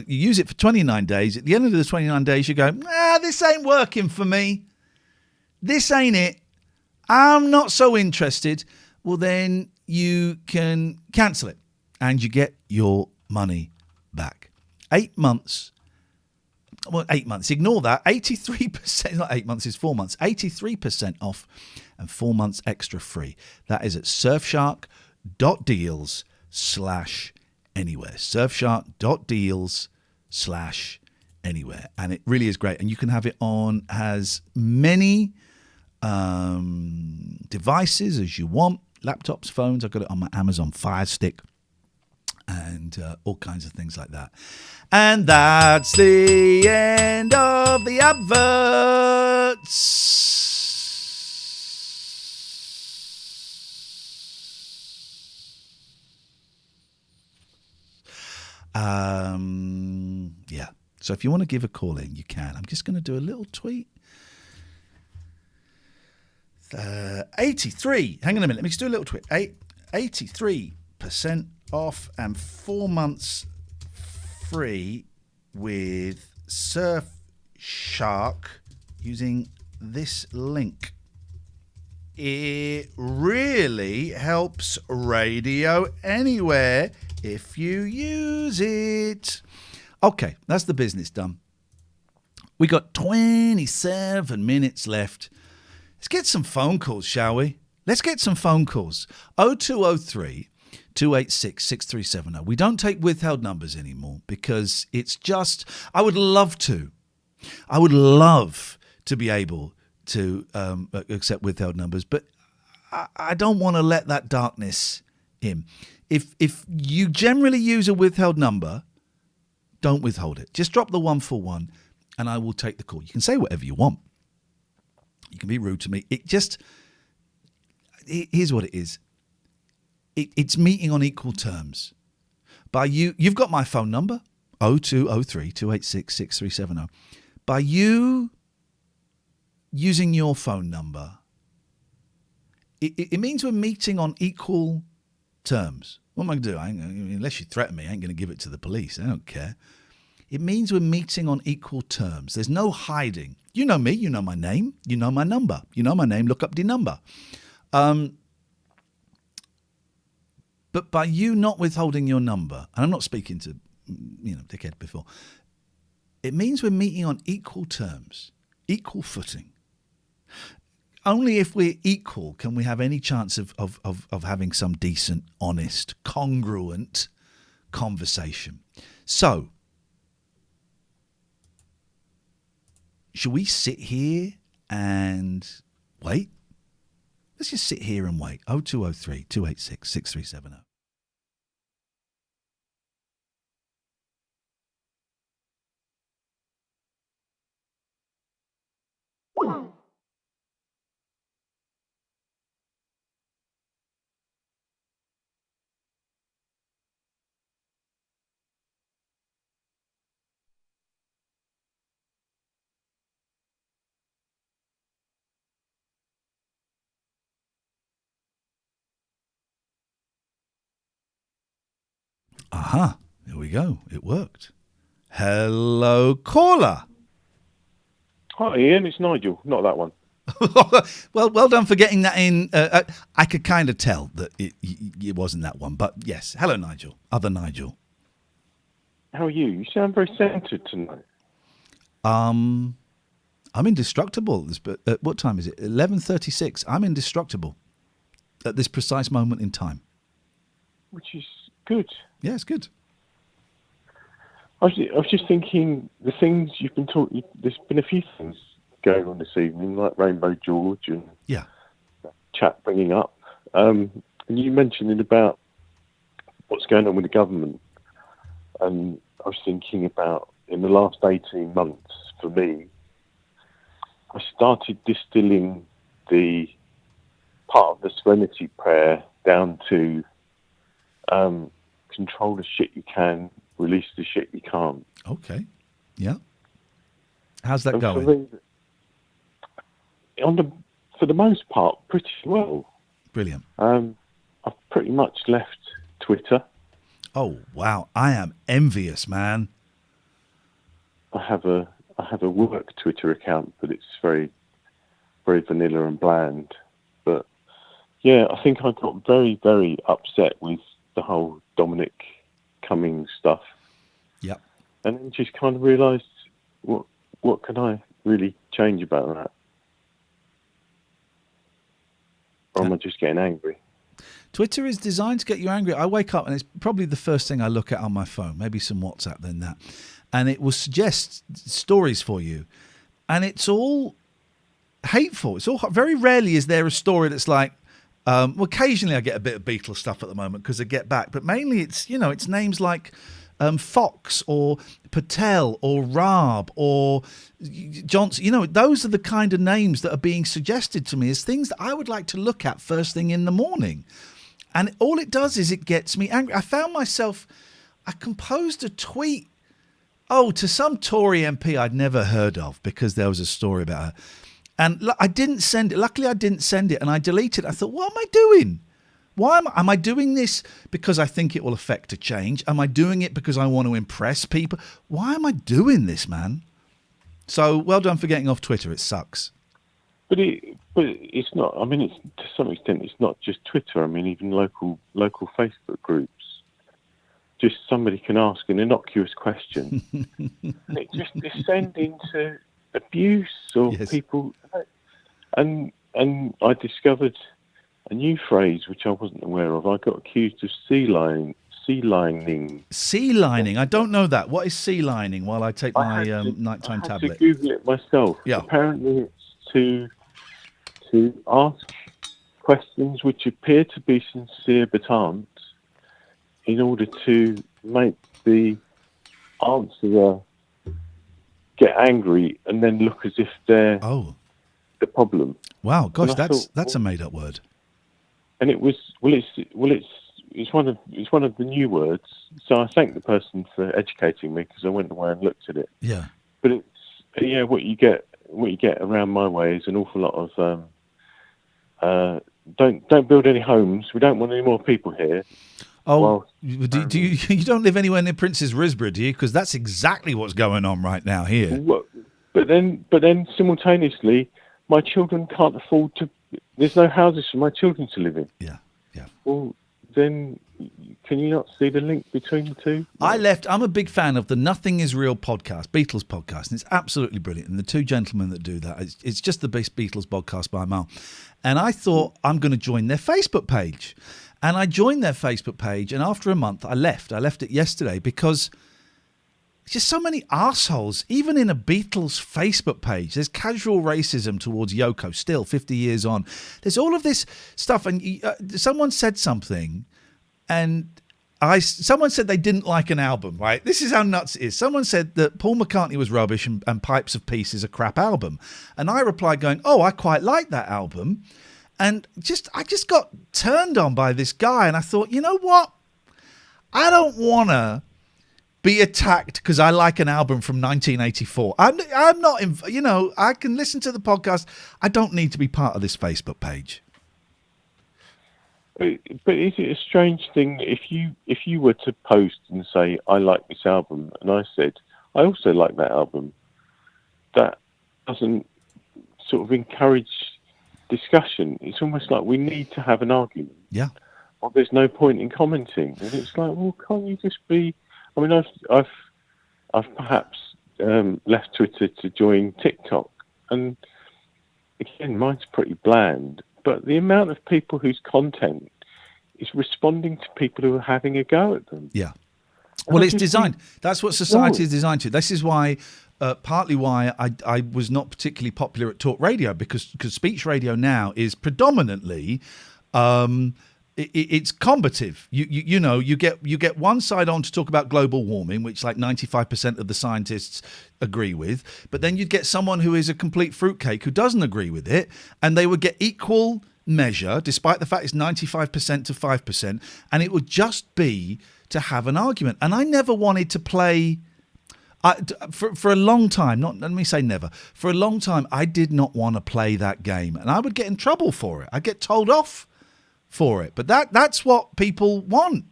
use it for 29 days. At the end of the 29 days, you go, this ain't working for me. This ain't it. I'm not so interested. Well, then you can cancel it and you get your money back. 8 months. Well, 8 months. Ignore that. 83%, not 8 months, it's 4 months. 83% off and 4 months extra free. That is at surfshark.deals/anywhere. Surfshark.deals/anywhere. And it really is great. And you can have it on as many devices as you want. Laptops, phones. I've got it on my Amazon Fire Stick. And all kinds of things like that. And that's the end of the adverts. Yeah. So if you want to give a call in, you can. I'm just going to do a little tweet. 83. Hang on a minute. Let me just do a little tweet. 83% off and 4 months free with Surfshark using this link. It really helps Radio Anywhere if you use it. Okay, that's the business done. We got 27 minutes left. Let's get some phone calls, shall we? Let's get some phone calls. 0203 286 6370. We don't take withheld numbers anymore because it's just, I would love to be able to accept withheld numbers, but I don't want to let that darkness in. If you generally use a withheld number, don't withhold it. Just drop the 141 and I will take the call. You can say whatever you want. You can be rude to me. Here's what it is. It's meeting on equal terms. You've got my phone number, 0203 286 6370. By you using your phone number, it means we're meeting on equal terms. What am I going to do? Unless you threaten me, I ain't going to give it to the police. I don't care. It means we're meeting on equal terms. There's no hiding. You know me. You know my name. You know my number. You know my name. Look up the number. But by you not withholding your number, and I'm not speaking to, dickhead before, it means we're meeting on equal terms, equal footing. Only if we're equal can we have any chance of having some decent, honest, congruent conversation. So, should we sit here and wait? Let's just sit here and wait. 0203 286 6370. Aha, here we go. It worked. Hello, caller. Hi, Ian. It's Nigel. Not that one. well done for getting that in. I could kind of tell that it wasn't that one, but yes. Hello, Nigel. Other Nigel. How are you? You sound very centred tonight. I'm indestructible. What time is it? 11:36. I'm indestructible at this precise moment in time. Which is good. Yeah, it's good. I was just thinking the things you've been talking. There's been a few things going on this evening, like Rainbow George and chat bringing up. And you mentioned about what's going on with the government. And I was thinking about in the last 18 months, for me, I started distilling the part of the Serenity Prayer down to control the shit you can, release the shit you can't. Okay. Yeah. How's that going? For the most part, pretty well. Brilliant. I've pretty much left Twitter. Oh wow, I am envious, man. I have a work Twitter account, but it's very, very vanilla and bland. But yeah, I think I got very, very upset with the whole Dominic Cummings stuff. Yep. And then just kind of realised, what can I really change about that? Or am I just getting angry? Twitter is designed to get you angry. I wake up and it's probably the first thing I look at on my phone, maybe some WhatsApp, then that. And it will suggest stories for you. And it's all hateful. It's all very rarely is there a story that's like, occasionally I get a bit of Beatles stuff at the moment because I Get Back, but mainly it's names like Fox or Patel or Raab or Johnson. Those are the kind of names that are being suggested to me as things that I would like to look at first thing in the morning. And all it does is it gets me angry. I found myself, I composed a tweet, to some Tory MP I'd never heard of because there was a story about her. And I didn't send it. Luckily, I didn't send it, and I deleted it. I thought, what am I doing? Why am I doing this because I think it will affect a change? Am I doing it because I want to impress people? Why am I doing this, man? So, well done for getting off Twitter. It sucks. But it's not. I mean, it's to some extent, it's not just Twitter. I mean, even local Facebook groups. Just somebody can ask an innocuous question, and it just descends into abuse or people. And I discovered a new phrase which I wasn't aware of. I got accused of sea lining. Sea lining. I don't know that. What is sea lining? While I take my nighttime tablet. I had to Google it myself. Yeah. Apparently, it's to ask questions which appear to be sincere but aren't, in order to make the answerer get angry and then look as if they're the problem. Wow, gosh, And I that's a made-up word. And it was it's one of the new words. So I thank the person for educating me because I went away and looked at it. Yeah. But it's what you get around my way is an awful lot of don't build any homes. We don't want any more people here. Oh, do you don't live anywhere near Princess Risborough, do you? Because that's exactly what's going on right now here. But then simultaneously, my children can't afford to. There's no houses for my children to live in. Yeah. Well, then can you not see the link between the two? I'm a big fan of the Nothing Is Real podcast, Beatles podcast, and it's absolutely brilliant. And the two gentlemen that do that, it's just the best Beatles podcast by a mile. And I thought, I'm going to join their Facebook page. And I joined their Facebook page, and after a month, I left. I left it yesterday because there's just so many arseholes, even in a Beatles Facebook page. There's casual racism towards Yoko, still 50 years on. There's all of this stuff, and someone said something, and someone said they didn't like an album, right? This is how nuts it is. Someone said that Paul McCartney was rubbish and Pipes of Peace is a crap album. And I replied going, oh, I quite like that album. And I just got turned on by this guy, and I thought, you know what? I don't want to be attacked because I like an album from 1984. I'm not, I can listen to the podcast. I don't need to be part of this Facebook page. But is it a strange thing if you were to post and say, I like this album, and I said, I also like that album, that doesn't sort of encourage discussion? It's almost like we need to have an argument. Yeah. Or there's no point in commenting, and it's like, well, can't you just be? I mean, I've perhaps left Twitter to join TikTok, and again, mine's pretty bland. But the amount of people whose content is responding to people who are having a go at them. Yeah. Well, it's designed. That's what society is designed to. This is why. Partly why I was not particularly popular at talk radio, because speech radio now is predominantly it's combative. You get one side on to talk about global warming, which like 95% of the scientists agree with, but then you'd get someone who is a complete fruitcake who doesn't agree with it, and they would get equal measure despite the fact it's 95% to 5%, and it would just be to have an argument. And I never wanted to play. For a long time, let me say never, for a long time, I did not want to play that game, and I would get in trouble for it. I'd get told off for it, but that's what people want.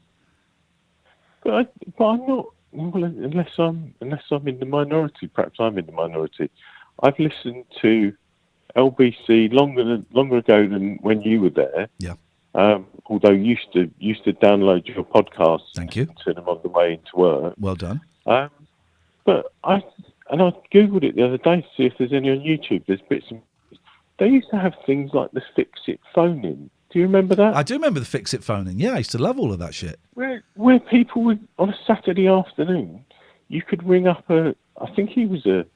But I'm not. Well, unless I'm in the minority. Perhaps I'm in the minority. I've listened to LBC longer ago than when you were there. Yeah. Although you used to download your podcasts. Thank you. And turn them on the way into work. Well done. But I googled it the other day to see if there's any on YouTube. There's bits. They used to have things like the Fix It phone in. Do you remember that? I do remember the Fix It phone in. Yeah, I used to love all of that shit. Where people would, on a Saturday afternoon, you could ring up I think he was a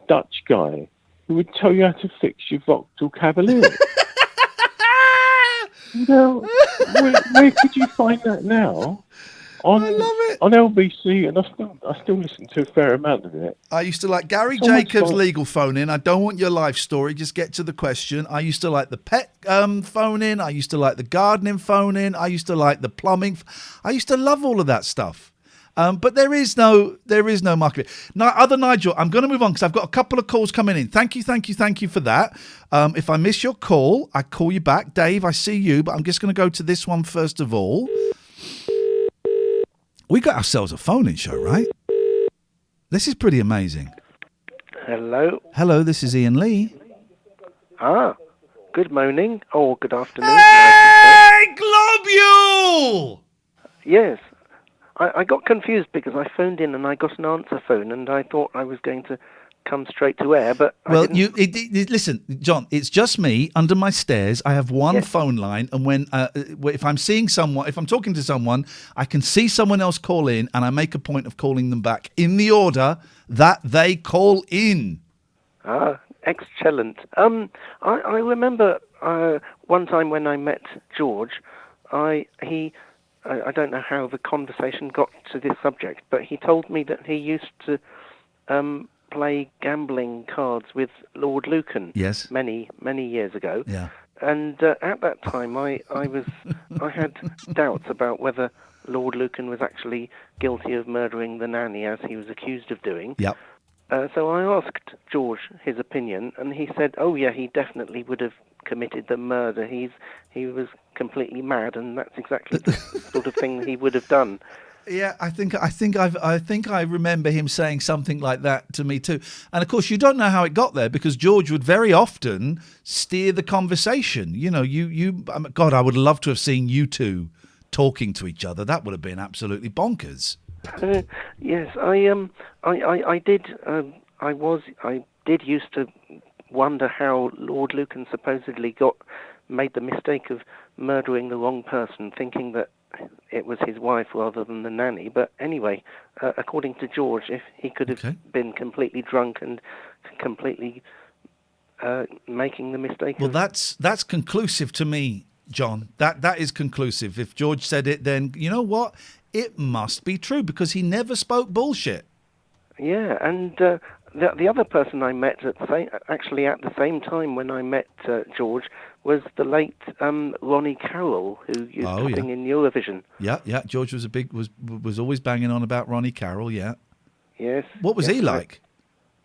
Dutch guy who would tell you how to fix your Vauxhall Cavalier. Where could you find that now? I love it. On LBC, and I still listen to a fair amount of it. I used to like Gary Jacobs' legal phone in. I don't want your life story, just get to the question. I used to like the pet phone in. I used to like the gardening phone in. I used to like the plumbing. I used to love all of that stuff. But there is no market. Now, other Nigel, I'm going to move on because I've got a couple of calls coming in. Thank you for that. If I miss your call, I call you back. Dave, I see you, but I'm just going to go to this one first of all. We got ourselves a phone-in show, right? This is pretty amazing. Hello. Hello, this is Iain Lee. Good morning. Oh, good afternoon. Hey, Globule! Yes. I got confused because I phoned in and I got an answer phone and I thought I was going to come straight to air, but listen, John, it's just me under my stairs. I have one phone line, and when if I'm seeing someone, if I'm talking to someone, I can see someone else call in, and I make a point of calling them back in the order that they call in. Excellent. I remember one time when I met George, I don't know how the conversation got to this subject, but he told me that he used to play gambling cards with Lord Lucan. Yes. Many years ago. Yeah. And at that time, I had doubts about whether Lord Lucan was actually guilty of murdering the nanny as he was accused of doing. Yep. So I asked George his opinion, and he said, "Oh yeah, he definitely would have committed the murder. He was completely mad, and that's exactly the sort of thing he would have done." Yeah, I think I remember him saying something like that to me too. And of course, you don't know how it got there because George would very often steer the conversation. You know, God, I would love to have seen you two talking to each other. That would have been absolutely bonkers. Yes, I did used to wonder how Lord Lucan supposedly made the mistake of murdering the wrong person, thinking that it was his wife rather than the nanny. But anyway, according to George, if he could have been completely drunk and completely making the mistake. Well, that's conclusive to me, John. That is conclusive. If George said it, then you know what? It must be true because he never spoke bullshit. Yeah, and the other person I met at the same time when I met George was the late Ronnie Carroll, who used to sing in Eurovision. Yeah. George was always banging on about Ronnie Carroll. Yeah. Yes. What was he like?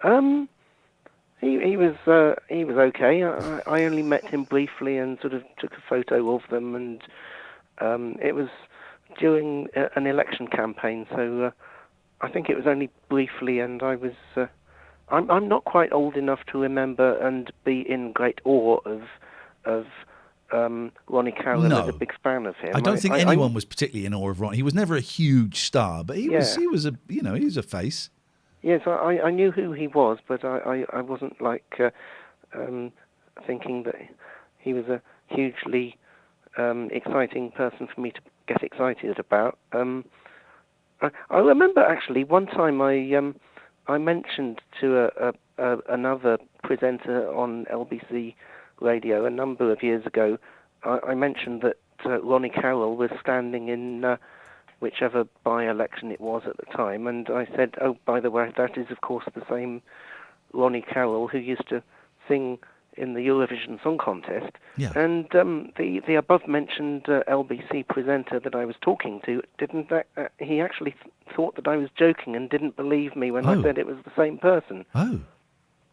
He was okay. I only met him briefly and sort of took a photo of them, and it was during an election campaign, so I think it was only briefly, and I was I'm not quite old enough to remember and be in great awe of Ronnie Carroll. No. I was a big fan of him. I don't think anyone was particularly in awe of Ronnie. He was never a huge star, but he was a face. Yes, I knew who he was, but I wasn't like thinking that he was a hugely exciting person for me to get excited about. I remember actually one time I mentioned to another presenter on LBC radio a number of years ago. I mentioned that Ronnie Carroll was standing in whichever by-election it was at the time, and I said, "Oh, by the way, that is of course the same Ronnie Carroll who used to sing in the Eurovision Song Contest." Yeah. And the above-mentioned LBC presenter that I was talking to he actually thought that I was joking and didn't believe me when I said it was the same person. Oh.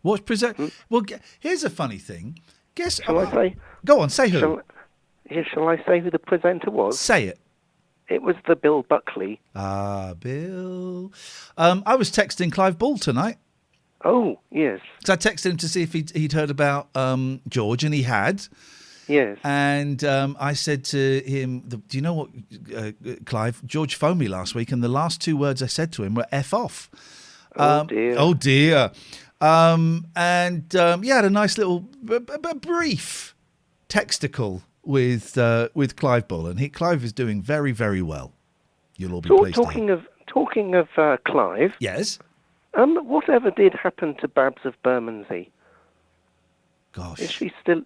What's present? Well, here's a funny thing. Guess. Shall I say? Go on, say who. Shall I say who the presenter was? Say it. It was the Bill Buckley. Ah, Bill. I was texting Clive Ball tonight. Oh, yes. So I texted him to see if he'd heard about George, and he had. Yes. And I said to him, do you know what, Clive? George phoned me last week, and the last two words I said to him were F off. Oh, dear. Oh, dear. And had a nice little, brief texticle with Clive Bull, and Clive is doing very, very well. You'll all be pleased. Talking of Clive. Yes. Whatever did happen to Babs of Bermondsey? Gosh. Is she still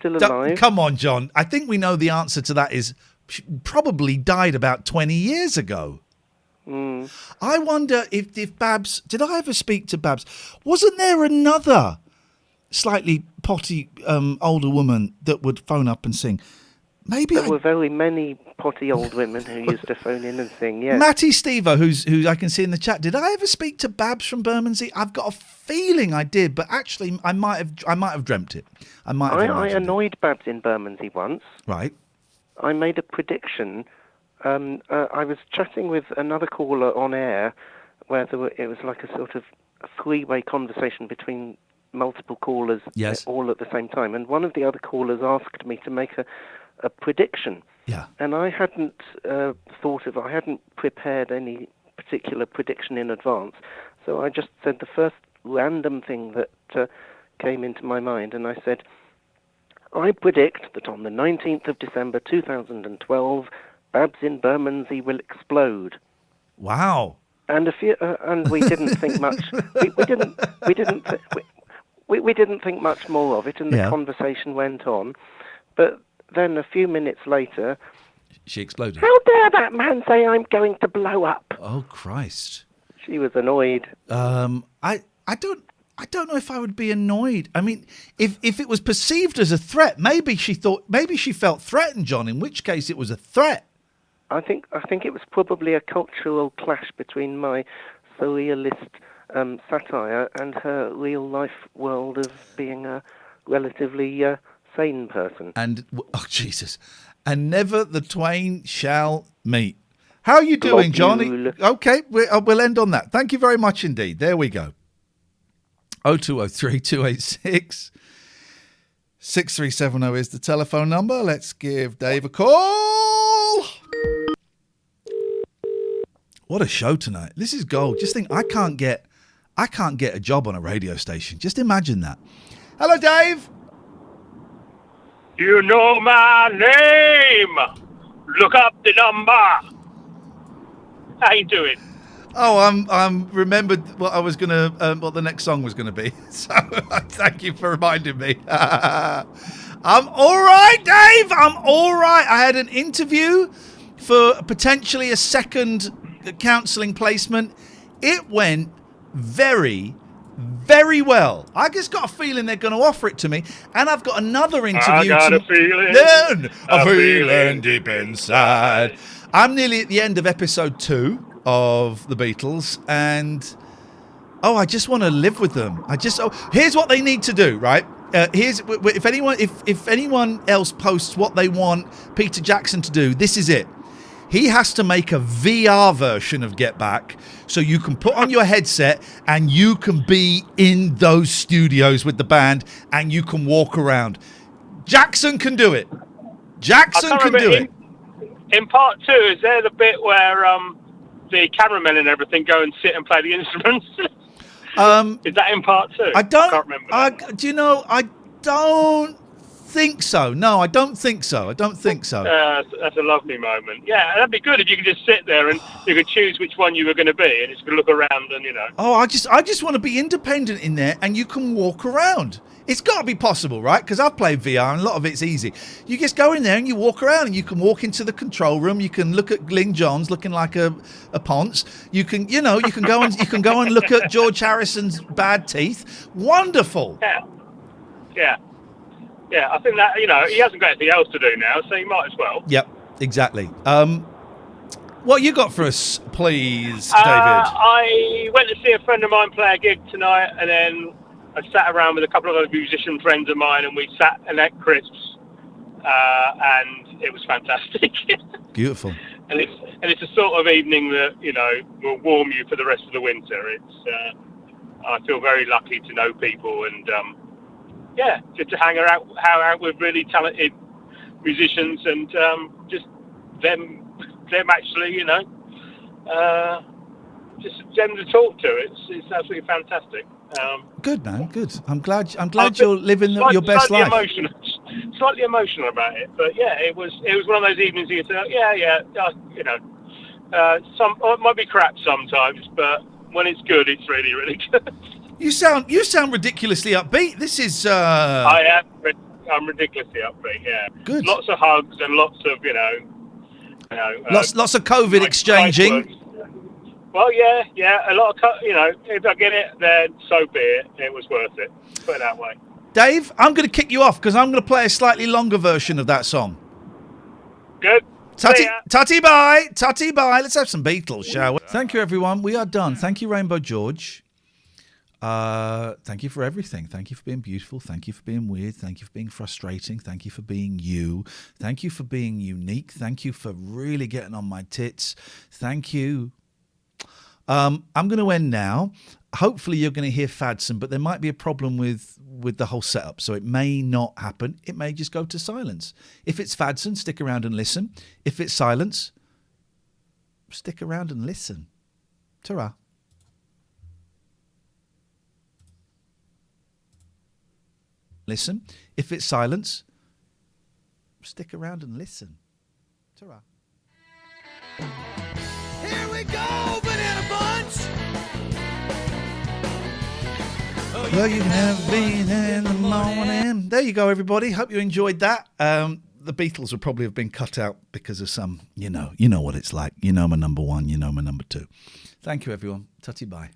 alive? Come on, John. I think we know the answer to that is she probably died about 20 years ago. Mm. I wonder if Babs... Did I ever speak to Babs? Wasn't there another slightly potty older woman that would phone up and sing? Maybe there were very many potty old women who used to phone in and sing, yes. Matty Stever, who I can see in the chat. Did I ever speak to Babs from Bermondsey? I've got a feeling I did, but actually I might have dreamt it. I annoyed Babs in Bermondsey once. Right. I made a prediction. I was chatting with another caller on air where it was like a sort of a three-way conversation between multiple callers all at the same time. And one of the other callers asked me to make a prediction. Yeah. And I hadn't I hadn't prepared any particular prediction in advance. So I just said the first random thing that came into my mind, and I said, I predict that on the 19th of December 2012, Babs in Bermondsey will explode. Wow. And we didn't think much. We didn't think much more of it, and the conversation went on. But then a few minutes later, she exploded. How dare that man say I'm going to blow up? Oh, Christ. She was annoyed. I I don't know if I would be annoyed. I mean, if it was perceived as a threat, maybe she felt threatened, John, in which case it was a threat. I think it was probably a cultural clash between my surrealist satire and her real life world of being a relatively sane person. And oh Jesus, and never the twain shall meet. How are you doing, Johnny? Okay, we'll end on that. Thank you very much indeed. There we go. 0203 286 6370 is the telephone number. Let's give Dave a call. What a show tonight. This is gold. Just think, I can't get a job on a radio station. Just imagine that. Hello, Dave. You know my name. Look up the number. How you doing? Oh, I'm remembered what I was gonna, what the next song was gonna be. So thank you for reminding me. I'm all right, Dave. I'm all right. I had an interview for potentially a second counselling placement. It went very, very well. I just got a feeling they're going to offer it to me, and I've got another interview. I got a feeling. A feeling deep inside. I'm nearly at the end of episode 2 of the Beatles, and I just want to live with them. Here's what they need to do, right? If anyone else posts what they want Peter Jackson to do, this is it. He has to make a VR version of Get Back, so you can put on your headset and you can be in those studios with the band and you can walk around. Jackson can do it. Jackson can do it. In part 2, is there the bit where the cameramen and everything go and sit and play the instruments? Is that in part 2? I can't remember. Do you know? I don't think so. No, I don't think so. That's a lovely moment. Yeah, that'd be good if you could just sit there and you could choose which one you were going to be, and just look around and Oh, I just want to be independent in there, and you can walk around. It's got to be possible, right? Because I've played VR and a lot of it's easy. You just go in there and you walk around, and you can walk into the control room. You can look at Glyn Johns looking like a ponce. You can go and look at George Harrison's bad teeth. Wonderful. Yeah. I think that he hasn't got anything else to do now, so he might as well. Yep, exactly. What you got for us, please, David? I went to see a friend of mine play a gig tonight, and then I sat around with a couple of other musician friends of mine, and we sat and ate crisps, and it was fantastic. Beautiful. And it's a sort of evening that will warm you for the rest of the winter. I feel very lucky to know people, and just to hang out with really talented musicians, and just them actually, just them to talk to. It's absolutely fantastic. Good, man. Good. I'm glad you're living your best life. Slightly emotional about it, but yeah, it was one of those evenings you say, it might be crap sometimes, but when it's good, it's really, really good. You sound ridiculously upbeat. This is. I'm ridiculously upbeat. Yeah. Good. Lots of hugs and lots of lots of COVID exchanging. Well, yeah, a lot of if I get it, then so be it. It was worth it. Put it that way. Dave, I'm going to kick you off because I'm going to play a slightly longer version of that song. Good. Tutty bye. Let's have some Beatles, shall we? Thank you, everyone. We are done. Thank you, Rainbow George. Thank you for everything. Thank you for being beautiful. Thank you for being weird. Thank you for being frustrating. Thank you for being you. Thank you for being unique. Thank you for really getting on my tits. Thank you. I'm going to end now. Hopefully you're going to hear Fadson, but there might be a problem with the whole setup, so it may not happen. It may just go to silence. If it's Fadson, stick around and listen. If it's silence, stick around and listen. Ta-ra. Listen. If it's silence, stick around and listen. Ta-ra. Here we go, banana bunch. Well, you can have been in the morning. There you go, everybody. Hope you enjoyed that. The Beatles would probably have been cut out because of some, you know what it's like. You know my number one, you know my number two. Thank you, everyone. Tutty bye.